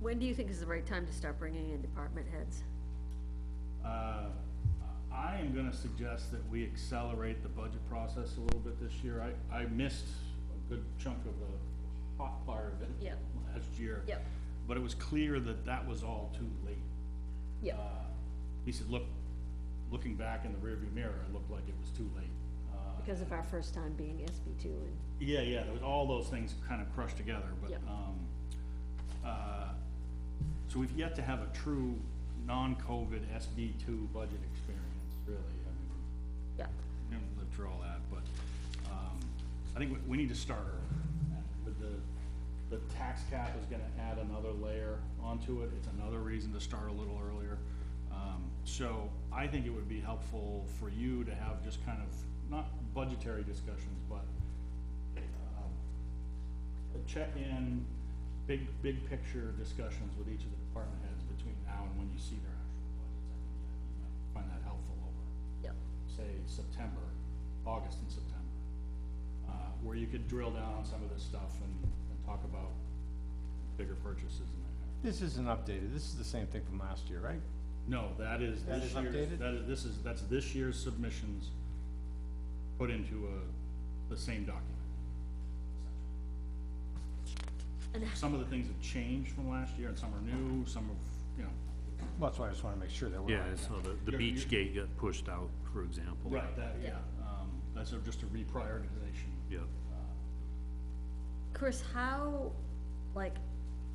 When do you think is the right time to start bringing in department heads? I am gonna suggest that we accelerate the budget process a little bit this year. I missed a good chunk of the hot part of it Yep. last year. Yep. But it was clear that that was all too late. Yeah, He said, looking back in the rearview mirror, it looked like it was too late. because of our first time being SB2 and, Yeah, there was all those things kind of crushed together, but, Yep. So we've yet to have a true non-COVID SB2 budget experience, really. I mean, yeah, we haven't lived through all that, but, I think we need to start early. With the tax cap is gonna add another layer onto it, it's another reason to start a little earlier. So I think it would be helpful for you to have just kind of, not budgetary discussions, but, a check-in, big picture discussions with each of the department heads between now and when you see their actual budgets. I think that you might find that helpful over, yeah, say, August and September, where you could drill down on some of this stuff and talk about bigger purchases and that kind of. This isn't updated, this is the same thing from last year, right? No, that is That this is year's, updated? that's this year's submissions put into the same document. and Some of the things have changed from last year and some are new, some of, Well, that's why I just wanna make sure that we're. Yeah, so the You're- beach gate got pushed out, for example. right, that, Yeah. that's just a reprioritization. Yep. Chris, how, like,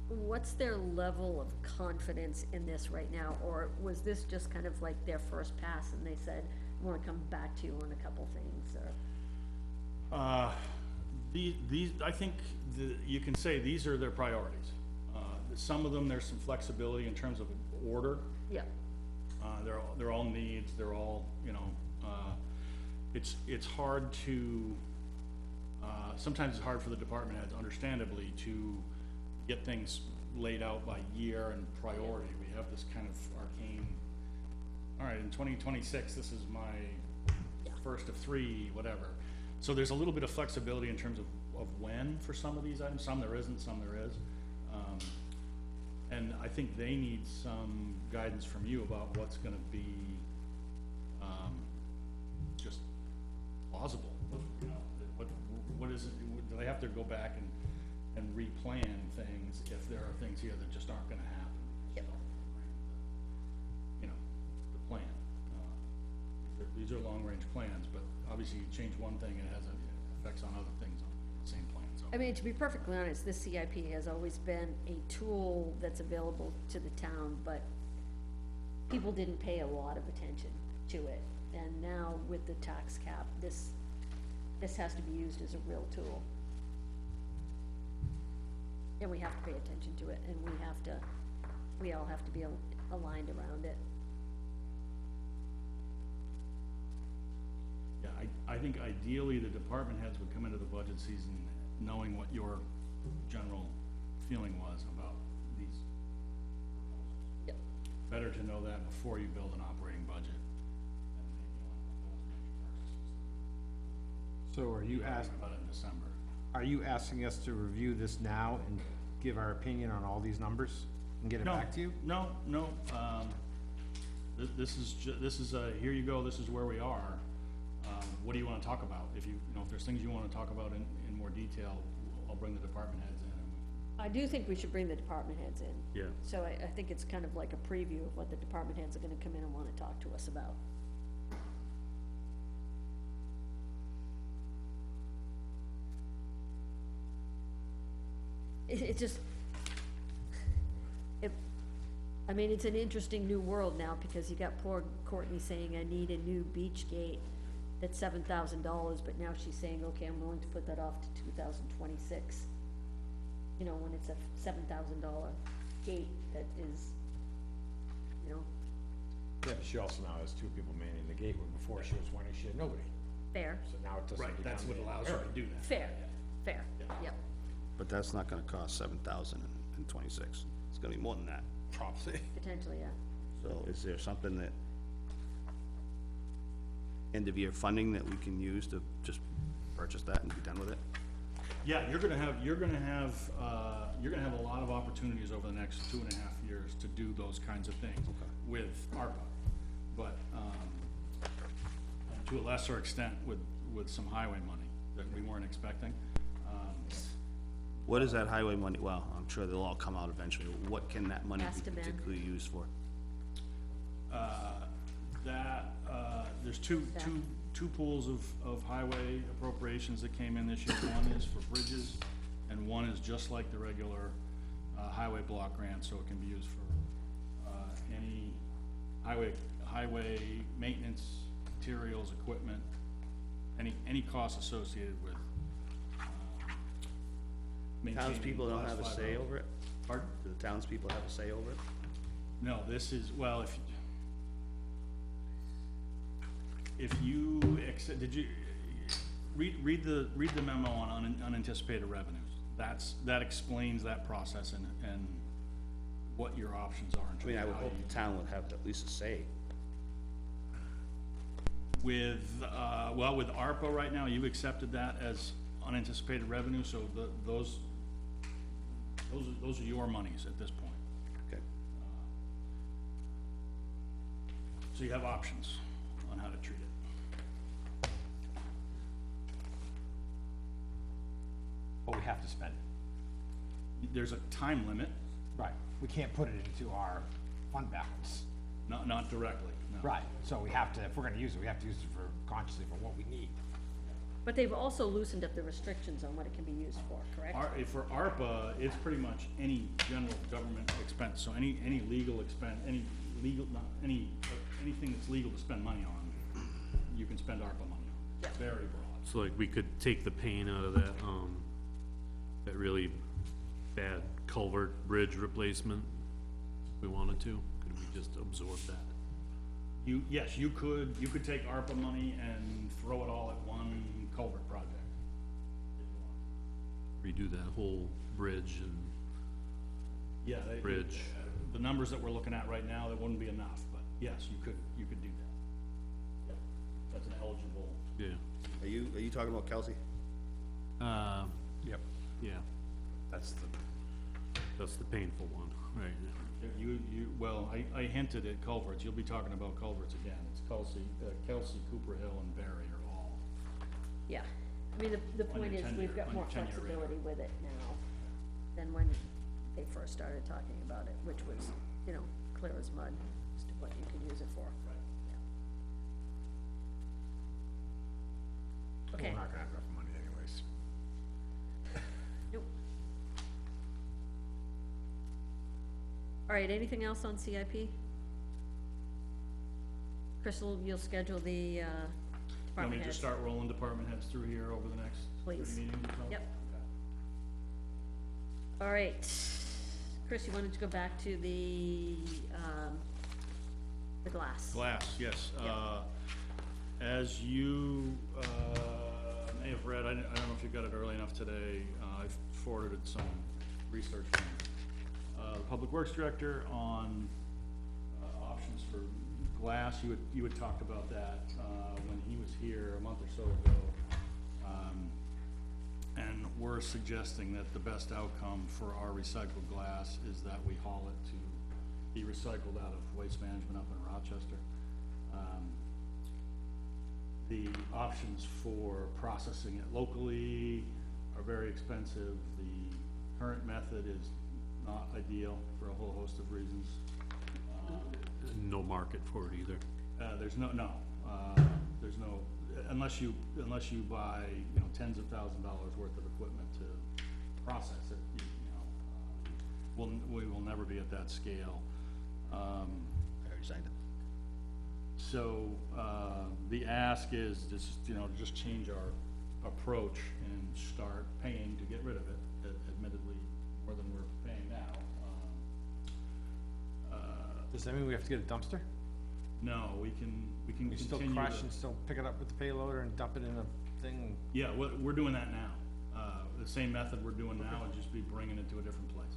what's their level of confidence in this right now? Or was this just kind of like their first pass and they said, I wanna come back to you on a couple things, or? These, I think, you can say these are their priorities. Some of them, there's some flexibility in terms of order. Yeah, They're all needs, they're all, it's hard to, sometimes it's hard for the department heads, understandably, to get things laid out by year and priority. We have this kind of arcane, all right, in 2026, this is my first of 3, whatever. So there's a little bit of flexibility in terms of when for some of these items, some there isn't, some there is. And I think they need some guidance from you about what's gonna be, just plausible, you know, what is it, do they have to go back and replan things if there are things here that just aren't gonna happen? Yep. So, you know, the plan, these are long-range plans, but obviously you change one thing, and it has effects on other things on the same plan, so. I mean, to be perfectly honest, this CIP has always been a tool that's available to the town, but people didn't pay a lot of attention to it. And now with the tax cap, this has to be used as a real tool. And we have to pay attention to it, and we all have to be aligned around it. Yeah, I think ideally the department heads would come into the budget season knowing what your general feeling was about these. Yep. Better to know that before you build an operating budget. So are you About it in December. are you asking us to review this now and give our opinion on all these numbers and get it No, back to you? No, this is here you go, this is where we are. What do you wanna talk about? If if there's things you wanna talk about in more detail, I'll bring the department heads in. I do think we should bring the department heads in. Yeah. So I think it's kind of like a preview of what the department heads are gonna come in and wanna talk to us about. It just, I mean, it's an interesting new world now, because you got poor Courtney saying, I need a new beach gate that's $7,000, but now she's saying, okay, I'm willing to put that off to 2026. You know, when it's a $7,000 gate that is, you know, Yeah, but she also now has 2 people manning the gate, where before she was one and she had nobody. fair, So now it doesn't Right, become. that's what allows her to do that. fair, yep. But that's not gonna cost 7,000 in 26. It's gonna be more than that. Probably. Potentially, yeah. So is there something that, end of year funding that we can use to just purchase that and be done with it? Yeah, you're gonna have a lot of opportunities over the next 2.5 years to do those kinds of things with ARPA. But, and to a lesser extent with some highway money that we weren't expecting. What is that highway money? Well, I'm sure they'll all come out eventually. What can that money be Estimate. particularly used for? There's two pools of highway appropriations that came in this year. One is for bridges, and one is just like the regular, highway block grant, so it can be used for, any highway maintenance, materials, equipment, any costs associated with, maintaining Townspeople don't Class have a 5 say roads. over it? Pardon? Do the townspeople have a say over it? No, this is, well, if you did you, read the memo on unanticipated revenues. That explains that process and what your options are in terms I mean, I of would how hope you. the town would have at least a say. With, with ARPA right now, you've accepted that as unanticipated revenue, so those are your monies at this point. Okay. So you have options on how to treat it. But we have to spend it. There's a time limit, Right. We can't put it into our fund balance. not directly, no. Right, so we have to, if we're gonna use it, we have to use it for, consciously for what we need. But they've also loosened up the restrictions on what it can be used for, correct? For ARPA, it's pretty much any general government expense, so any legal expense, anything that's legal to spend money on, you can spend ARPA money on. Yeah. Very broad. So like we could take the pain out of that, that really bad culvert bridge replacement, if we wanted to. Could we just absorb that? Yes, you could take ARPA money and throw it all at one culvert project. Redo that whole bridge and, Yeah, Bridge. The numbers that we're looking at right now, that wouldn't be enough, but yes, you could do that. Yeah. that's an eligible. Yeah. Are you talking about Kelsey? Yep. Yeah, that's the painful one, right? Well, I hinted at culverts, you'll be talking about culverts again, it's Kelsey, Cooper Hill and Barry are all, Yeah, I mean, the On point your is, we've tenure- got on more your tenure radar. flexibility with it now than when they first started talking about it, which was, you know, clear as mud as to what you could use it for. Yeah. Okay, We're not gonna have enough money anyways. nope. All right, anything else on CIP? Crystal, you'll schedule the, you want me department to heads. just start rolling department heads through here over the next Please. 30 meetings or so? Yep. Okay. All right, Chris, you wanted to go back to the glass. Glass, yes. Yeah. As you, may have read, I don't know if you got it early enough today, I've forwarded some research from, the Public Works Director on, options for glass. You had talked about that, when he was here a month or so ago. And we're suggesting that the best outcome for our recycled glass is that we haul it to be recycled out of Waste Management up in Rochester. The options for processing it locally are very expensive. The current method is not ideal for a whole host of reasons. No market for it either. There's no, there's no, unless you buy, you know, tens of $1,000s worth of equipment to process it, we will never be at that scale. I already signed it. So, the ask is just, just change our approach and start paying to get rid of it, admittedly, more than we're paying now. Does that mean we have to get a dumpster? No, we can We continue. still crush and still pick it up with the payloader and dump it in a thing? Yeah, we're doing that now. The same method we're doing now, and just be bringing it to a different place.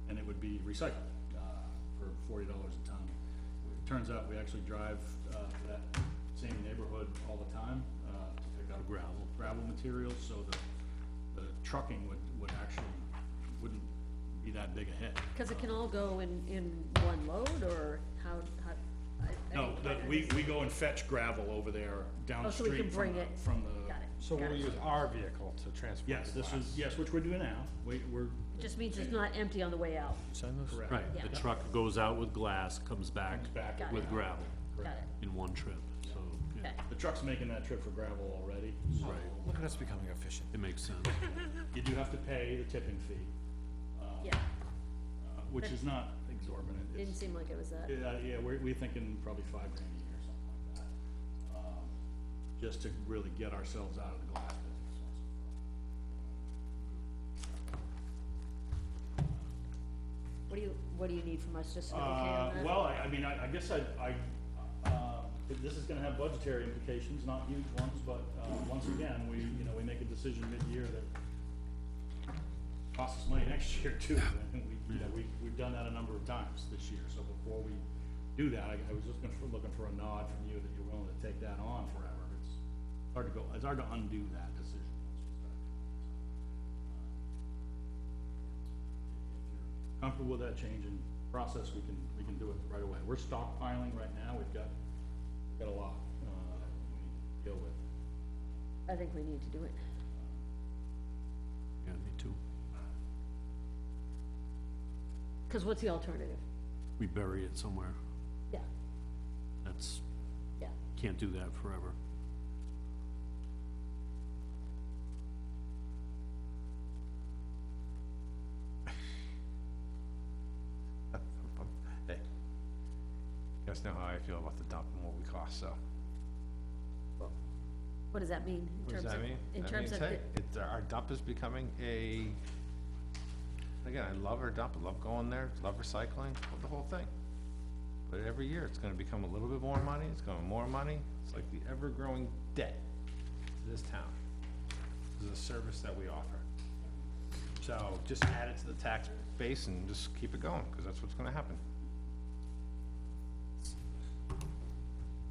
And it would be recycled, for $40 a ton. It turns out we actually drive, to that same neighborhood all the time, to pick up gravel materials, so the trucking would actually, wouldn't be that big a hit. Cause it can all go in one load, or how, I No, didn't- we go and fetch gravel over there down Oh, the so we street can bring it. from the. Got it. So got we'll it. use our vehicle to transport Yes, the glass? yes, which we're doing now. We're, Just means it's not empty on the way out. Sign those? correct. Right, Yeah. the truck goes out with glass, comes back Comes back. Got with it. gravel Got it, in one trip, so, yeah, okay. The truck's making that trip for gravel already, so right, Look at us becoming efficient. it makes sense. you do have to pay the tipping fee, Yeah, which is not exorbitant. didn't It's, seem like it was that. yeah, we're thinking probably $5,000 a year, something like that. Just to really get ourselves out of the glass business. What do you need from us, just an okay on that? Well, I mean, I guess this is gonna have budgetary implications, not huge ones, but, once again, we make a decision mid-year that costs us money next year too. And we've done that a number of times this year, so before we do that, I was just looking for a nod from you that you're willing to take that on forever. It's hard to undo that decision once we start doing it. If you're comfortable with that change in process, we can do it right away. We're stockpiling right now, we've got a lot, we need to deal with. I think we need to do it. Yeah, me too. Cause what's the alternative? We bury it somewhere, Yeah, that's, yeah. can't do that forever. Hey, you guys know how I feel about the dump and what we cost, so. What does that mean? In What does terms that of- mean? In That terms means, of, hey, our dump is becoming again, I love our dump, I love going there, love recycling, love the whole thing. But every year, it's gonna become a little bit more money, it's gonna be more money, it's like the ever-growing debt to this town. This is a service that we offer. So just add it to the tax base and just keep it going, cause that's what's gonna happen.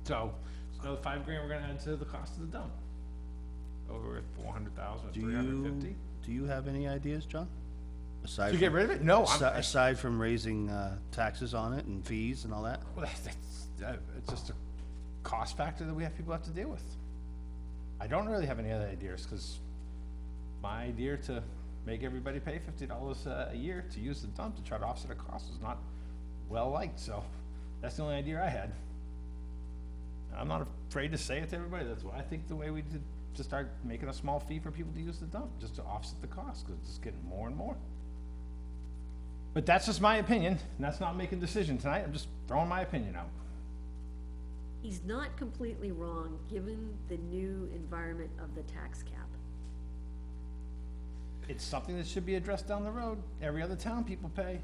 So, it's another $5,000 we're gonna add to the cost of the dump. Over at 400,000, Do 350. you, do you have any ideas, John? Aside To get from- rid of it? No, Aside from raising, taxes on it and fees and all that? well, it's just a cost factor that we have people have to deal with. I don't really have any other ideas, cause my idea to make everybody pay $50 a year to use the dump to try to offset a cost is not well liked, so that's the only idea I had. I'm not afraid to say it to everybody, that's why I think the way we did, to start making a small fee for people to use the dump, just to offset the cost, cause it's just getting more and more. But that's just my opinion, and that's not making a decision tonight, I'm just throwing my opinion out. He's not completely wrong, given the new environment of the tax cap. It's something that should be addressed down the road. Every other town people pay.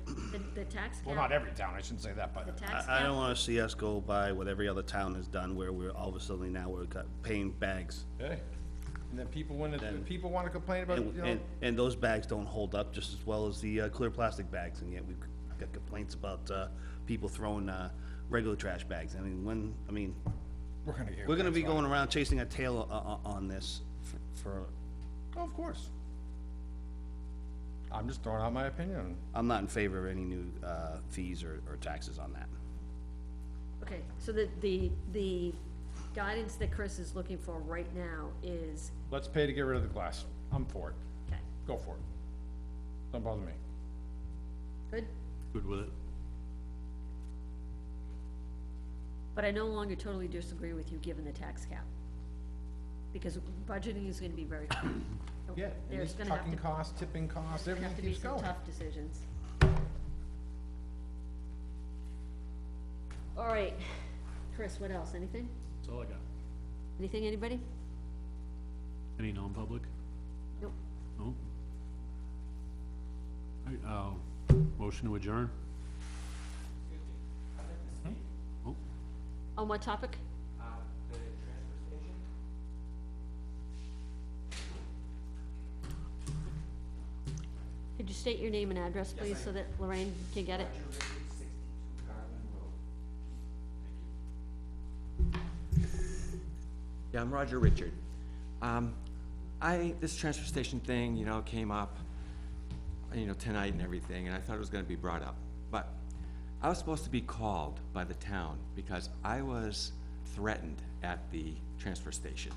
The tax cap. Well, not every town, I shouldn't say that, The but tax I don't cap, wanna see us go by what every other town has done, where we're all of a sudden now we're paying bags. hey. And then people, when people wanna complain about, you know, And those bags don't hold up just as well as the, clear plastic bags, and yet we've got complaints about, people throwing, regular trash bags. I mean, we're gonna get. we're gonna be going around chasing a tail on this for, Oh, of course. I'm just throwing out my opinion. I'm not in favor of any new, fees or taxes on that. okay, so the guidance that Chris is looking for right now is, Let's pay to get rid of the glass. I'm for it. okay, Go for it. Don't bother me. good? Good with it? But I no longer totally disagree with you, given the tax cap. Because budgeting is gonna be very hard. Yeah, and There's these gonna have trucking to, costs, tipping costs, everything have to be keeps some going. tough decisions. All right, Chris, what else? Anything? That's all I got. Anything, anybody? Any non-public? Nope. No? Alright, motion to adjourn? Oh, On what topic? Could you state your name and address, please, so that Lorraine can get it? Yeah, I'm Roger Richard. This transfer station thing, you know, came up, you know, tonight and everything, and I thought it was gonna be brought up. But I was supposed to be called by the town because I was threatened at the transfer station.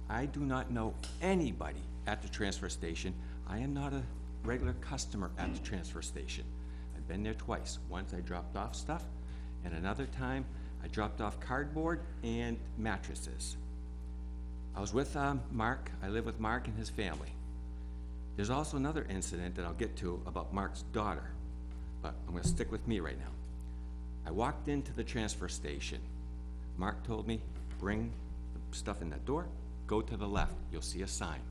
I do not know anybody at the transfer station. I am not a regular customer at the transfer station. I've been there twice. Once I dropped off stuff, and another time I dropped off cardboard and mattresses. I was with Mark. I live with Mark and his family. There's also another incident that I'll get to about Mark's daughter, but I'm gonna stick with me right now. I walked into the transfer station. Mark told me, bring the stuff in that door, go to the left, you'll see a sign.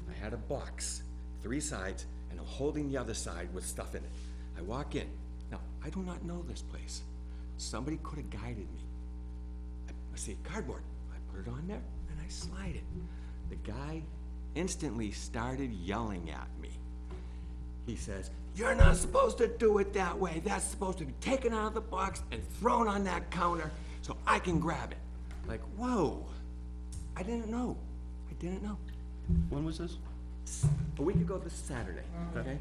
I had a box, 3 sides, and I'm holding the other side with stuff in it. I walk in. Now, I do not know this place. Somebody could have guided me. I see cardboard. I put it on there, and I slide it. The guy instantly started yelling at me. He says, "You're not supposed to do it that way. That's supposed to be taken out of the box and thrown on that counter so I can grab it." Like, whoa. I didn't know. I didn't know. When was this? A week ago this Saturday, okay?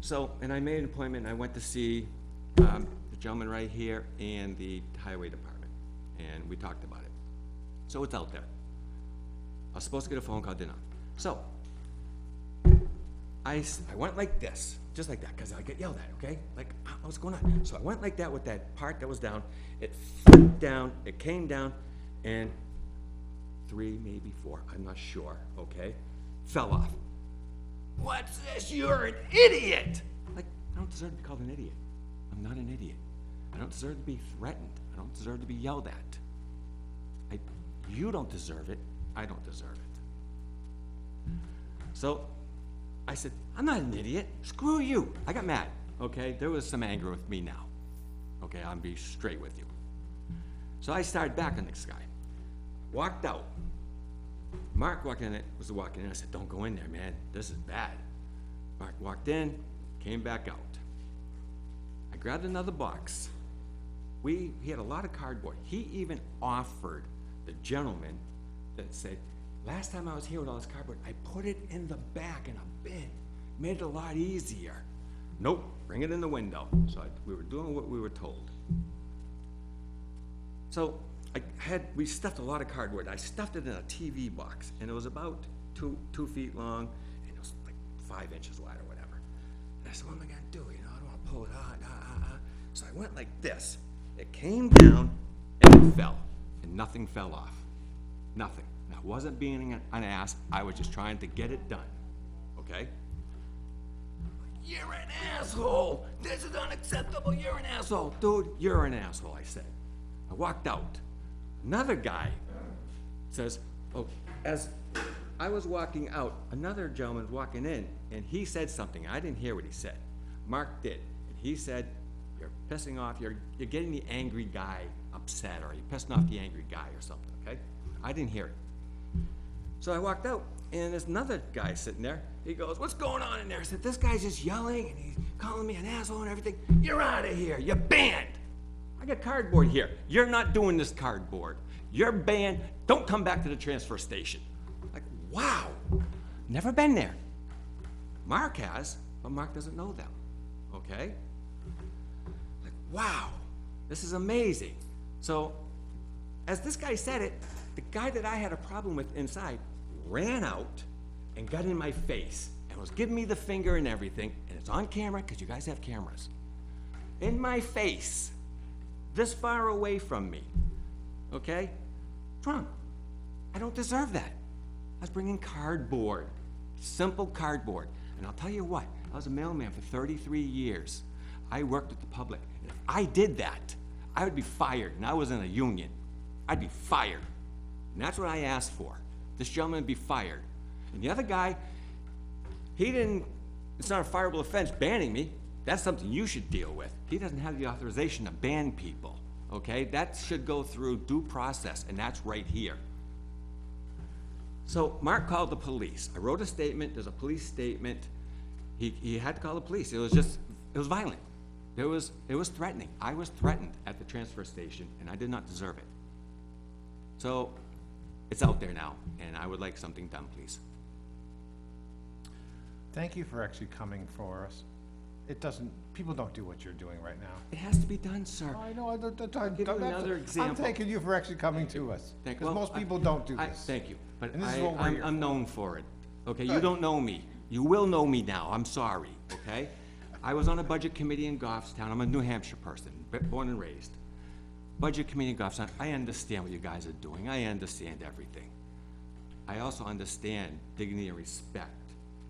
So, and I made an appointment, and I went to see the gentleman right here and the highway department, and we talked about it. So it's out there. I was supposed to get a phone call, did not. So, I went like this, just like that, because I get yelled at, okay? Like, what's going on? So I went like that with that part that was down. It flipped down, it came down, and 3, maybe 4, I'm not sure, okay? Fell off. "What's this? You're an idiot!" Like, I don't deserve to be called an idiot. I'm not an idiot. I don't deserve to be threatened. I don't deserve to be yelled at. You don't deserve it. I don't deserve it. So, I said, "I'm not an idiot. Screw you." I got mad, okay? There was some anger with me now. Okay, I'll be straight with you. So I started back on this guy. Walked out. Mark was walking in. I said, "Don't go in there, man. This is bad." Mark walked in, came back out. I grabbed another box. he had a lot of cardboard. He even offered the gentleman that said, last time I was here with all this cardboard, I put it in the back in a bin, made it a lot easier. Nope, bring it in the window. So we were doing what we were told. So we stuffed a lot of cardboard. I stuffed it in a TV box, and it was about two feet long, and it was like 5 inches wide or whatever. And I said, what am I gonna do? You know, I don't wanna pull it out. So I went like this. It came down, and it fell, and nothing fell off. Nothing. And I wasn't being an ass. I was just trying to get it done. Okay? You're an asshole. This is unacceptable. You're an asshole. Dude, you're an asshole, I said. I walked out. Another guy says, oh, as I was walking out, another gentleman was walking in, and he said something. I didn't hear what he said. Mark did. And he said, you're pissing off, you're getting the angry guy upset, or you're pissing off the angry guy or something, okay? I didn't hear it. So I walked out, and there's another guy sitting there. He goes, what's going on in there? I said, this guy's just yelling, and he's calling me an asshole and everything. You're out of here, you're banned. I got cardboard here. You're not doing this cardboard. You're banned, don't come back to the transfer station. Like, wow, never been there. Mark has, but Mark doesn't know them, okay? Like, wow, this is amazing. So, as this guy said it, the guy that I had a problem with inside ran out and got in my face and was giving me the finger and everything, and it's on camera because you guys have cameras. In my face, this far away from me, okay? What's wrong? I don't deserve that. I was bringing cardboard, simple cardboard. And I'll tell you what, I was a mailman for 33 years. I worked with the public. And if I did that, I would be fired, and I was in a union. I'd be fired. And that's what I asked for. This gentleman would be fired. And the other guy, it's not a fireable offense banning me. That's something you should deal with. He doesn't have the authorization to ban people, okay? That should go through due process, and that's right here. So Mark called the police. I wrote a statement, there's a police statement. He had to call the police. It was violent. It was threatening. I was threatened at the transfer station, and I did not deserve it. So it's out there now, and I would like something done, please. Thank you for actually coming for us. People don't do what you're doing right now. It has to be done, sir. I know, give you another example. I'm thanking you for actually coming to us, because most people don't do this. Thank you, but And this is what we're here I'm known for it. Okay, you don't know me. You will know me now, I'm sorry, okay? I was on a budget committee in Goffstown. I'm a New Hampshire person, born and raised. Budget committee in Goffstown, I understand what you guys are doing. I understand everything. I also understand dignity and respect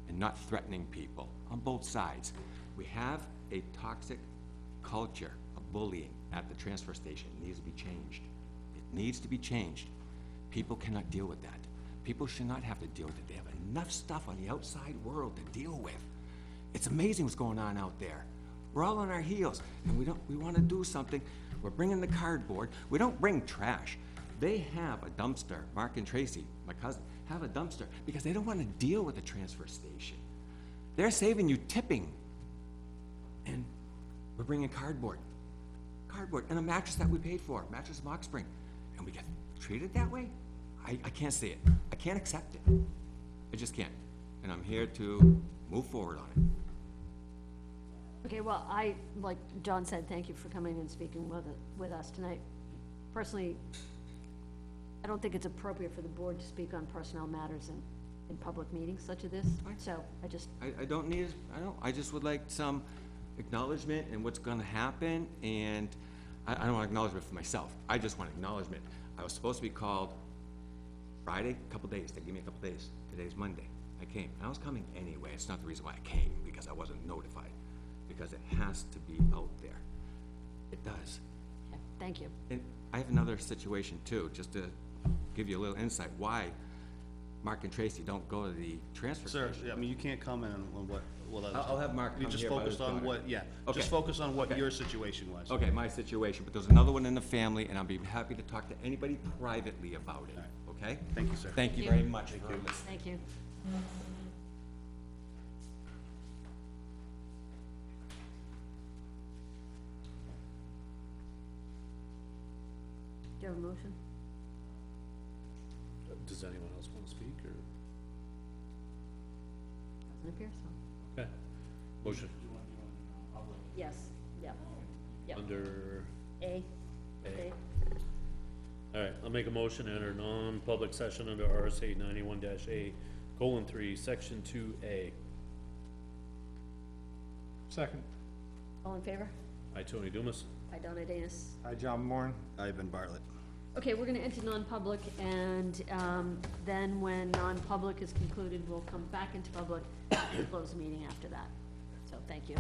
and not threatening people on both sides. We have a toxic culture of bullying at the transfer station. It needs to be changed. It needs to be changed. People cannot deal with that. People should not have to deal with it. They have enough stuff on the outside world to deal with. It's amazing what's going on out there. We're all on our heels, and we want to do something. We're bringing the cardboard. We don't bring trash. They have a dumpster. Mark and Tracy, my cousin, have a dumpster because they don't want to deal with the transfer station. They're saving you tipping. And we're bringing cardboard, and a mattress that we paid for, mattress Box Spring, and we get treated that way? I can't see it. I can't accept it. I just can't. And I'm here to move forward on it. Okay, well, like John said, thank you for coming and speaking with us tonight. Personally, I don't think it's appropriate for the board to speak on personnel matters in public meetings such as this, so I just would like some acknowledgement and what's gonna happen, and I don't want acknowledgement for myself. I just want acknowledgement. I was supposed to be called Friday, a couple days. They gave me a couple days. Today's Monday. I came. And I was coming anyway. It's not the reason why I came, because I wasn't notified. Because it has to be out there. It does. Okay, thank you. And I have another situation too, just to give you a little insight why Mark and Tracy don't go to the transfer Sir, station. I mean, you can't comment on what others I'll do. have Mark You come just here by focused his on daughter. what, yeah, Okay. just focus on what Okay. your situation was. Okay, my situation, but there's another one in the family, and I'll be happy to talk to anybody privately about it, okay? Thank you, sir. Thank you Thank very you. much for listening. Thank you. you have a motion? Does anyone else wanna speak, or, Doesn't appear so. okay, motion Yes, yep, yep. under, A. A. alright, I'll make a motion to enter non-public session under RSA 91-A:3, section 2A. Second. All in favor? I, Tony Dumas. Hi, Donna Danus. Hi, John Moore. Ivan Bartlett. Okay, we're gonna enter non-public, and, then when non-public is concluded, we'll come back into public and close the meeting after that. So, thank you.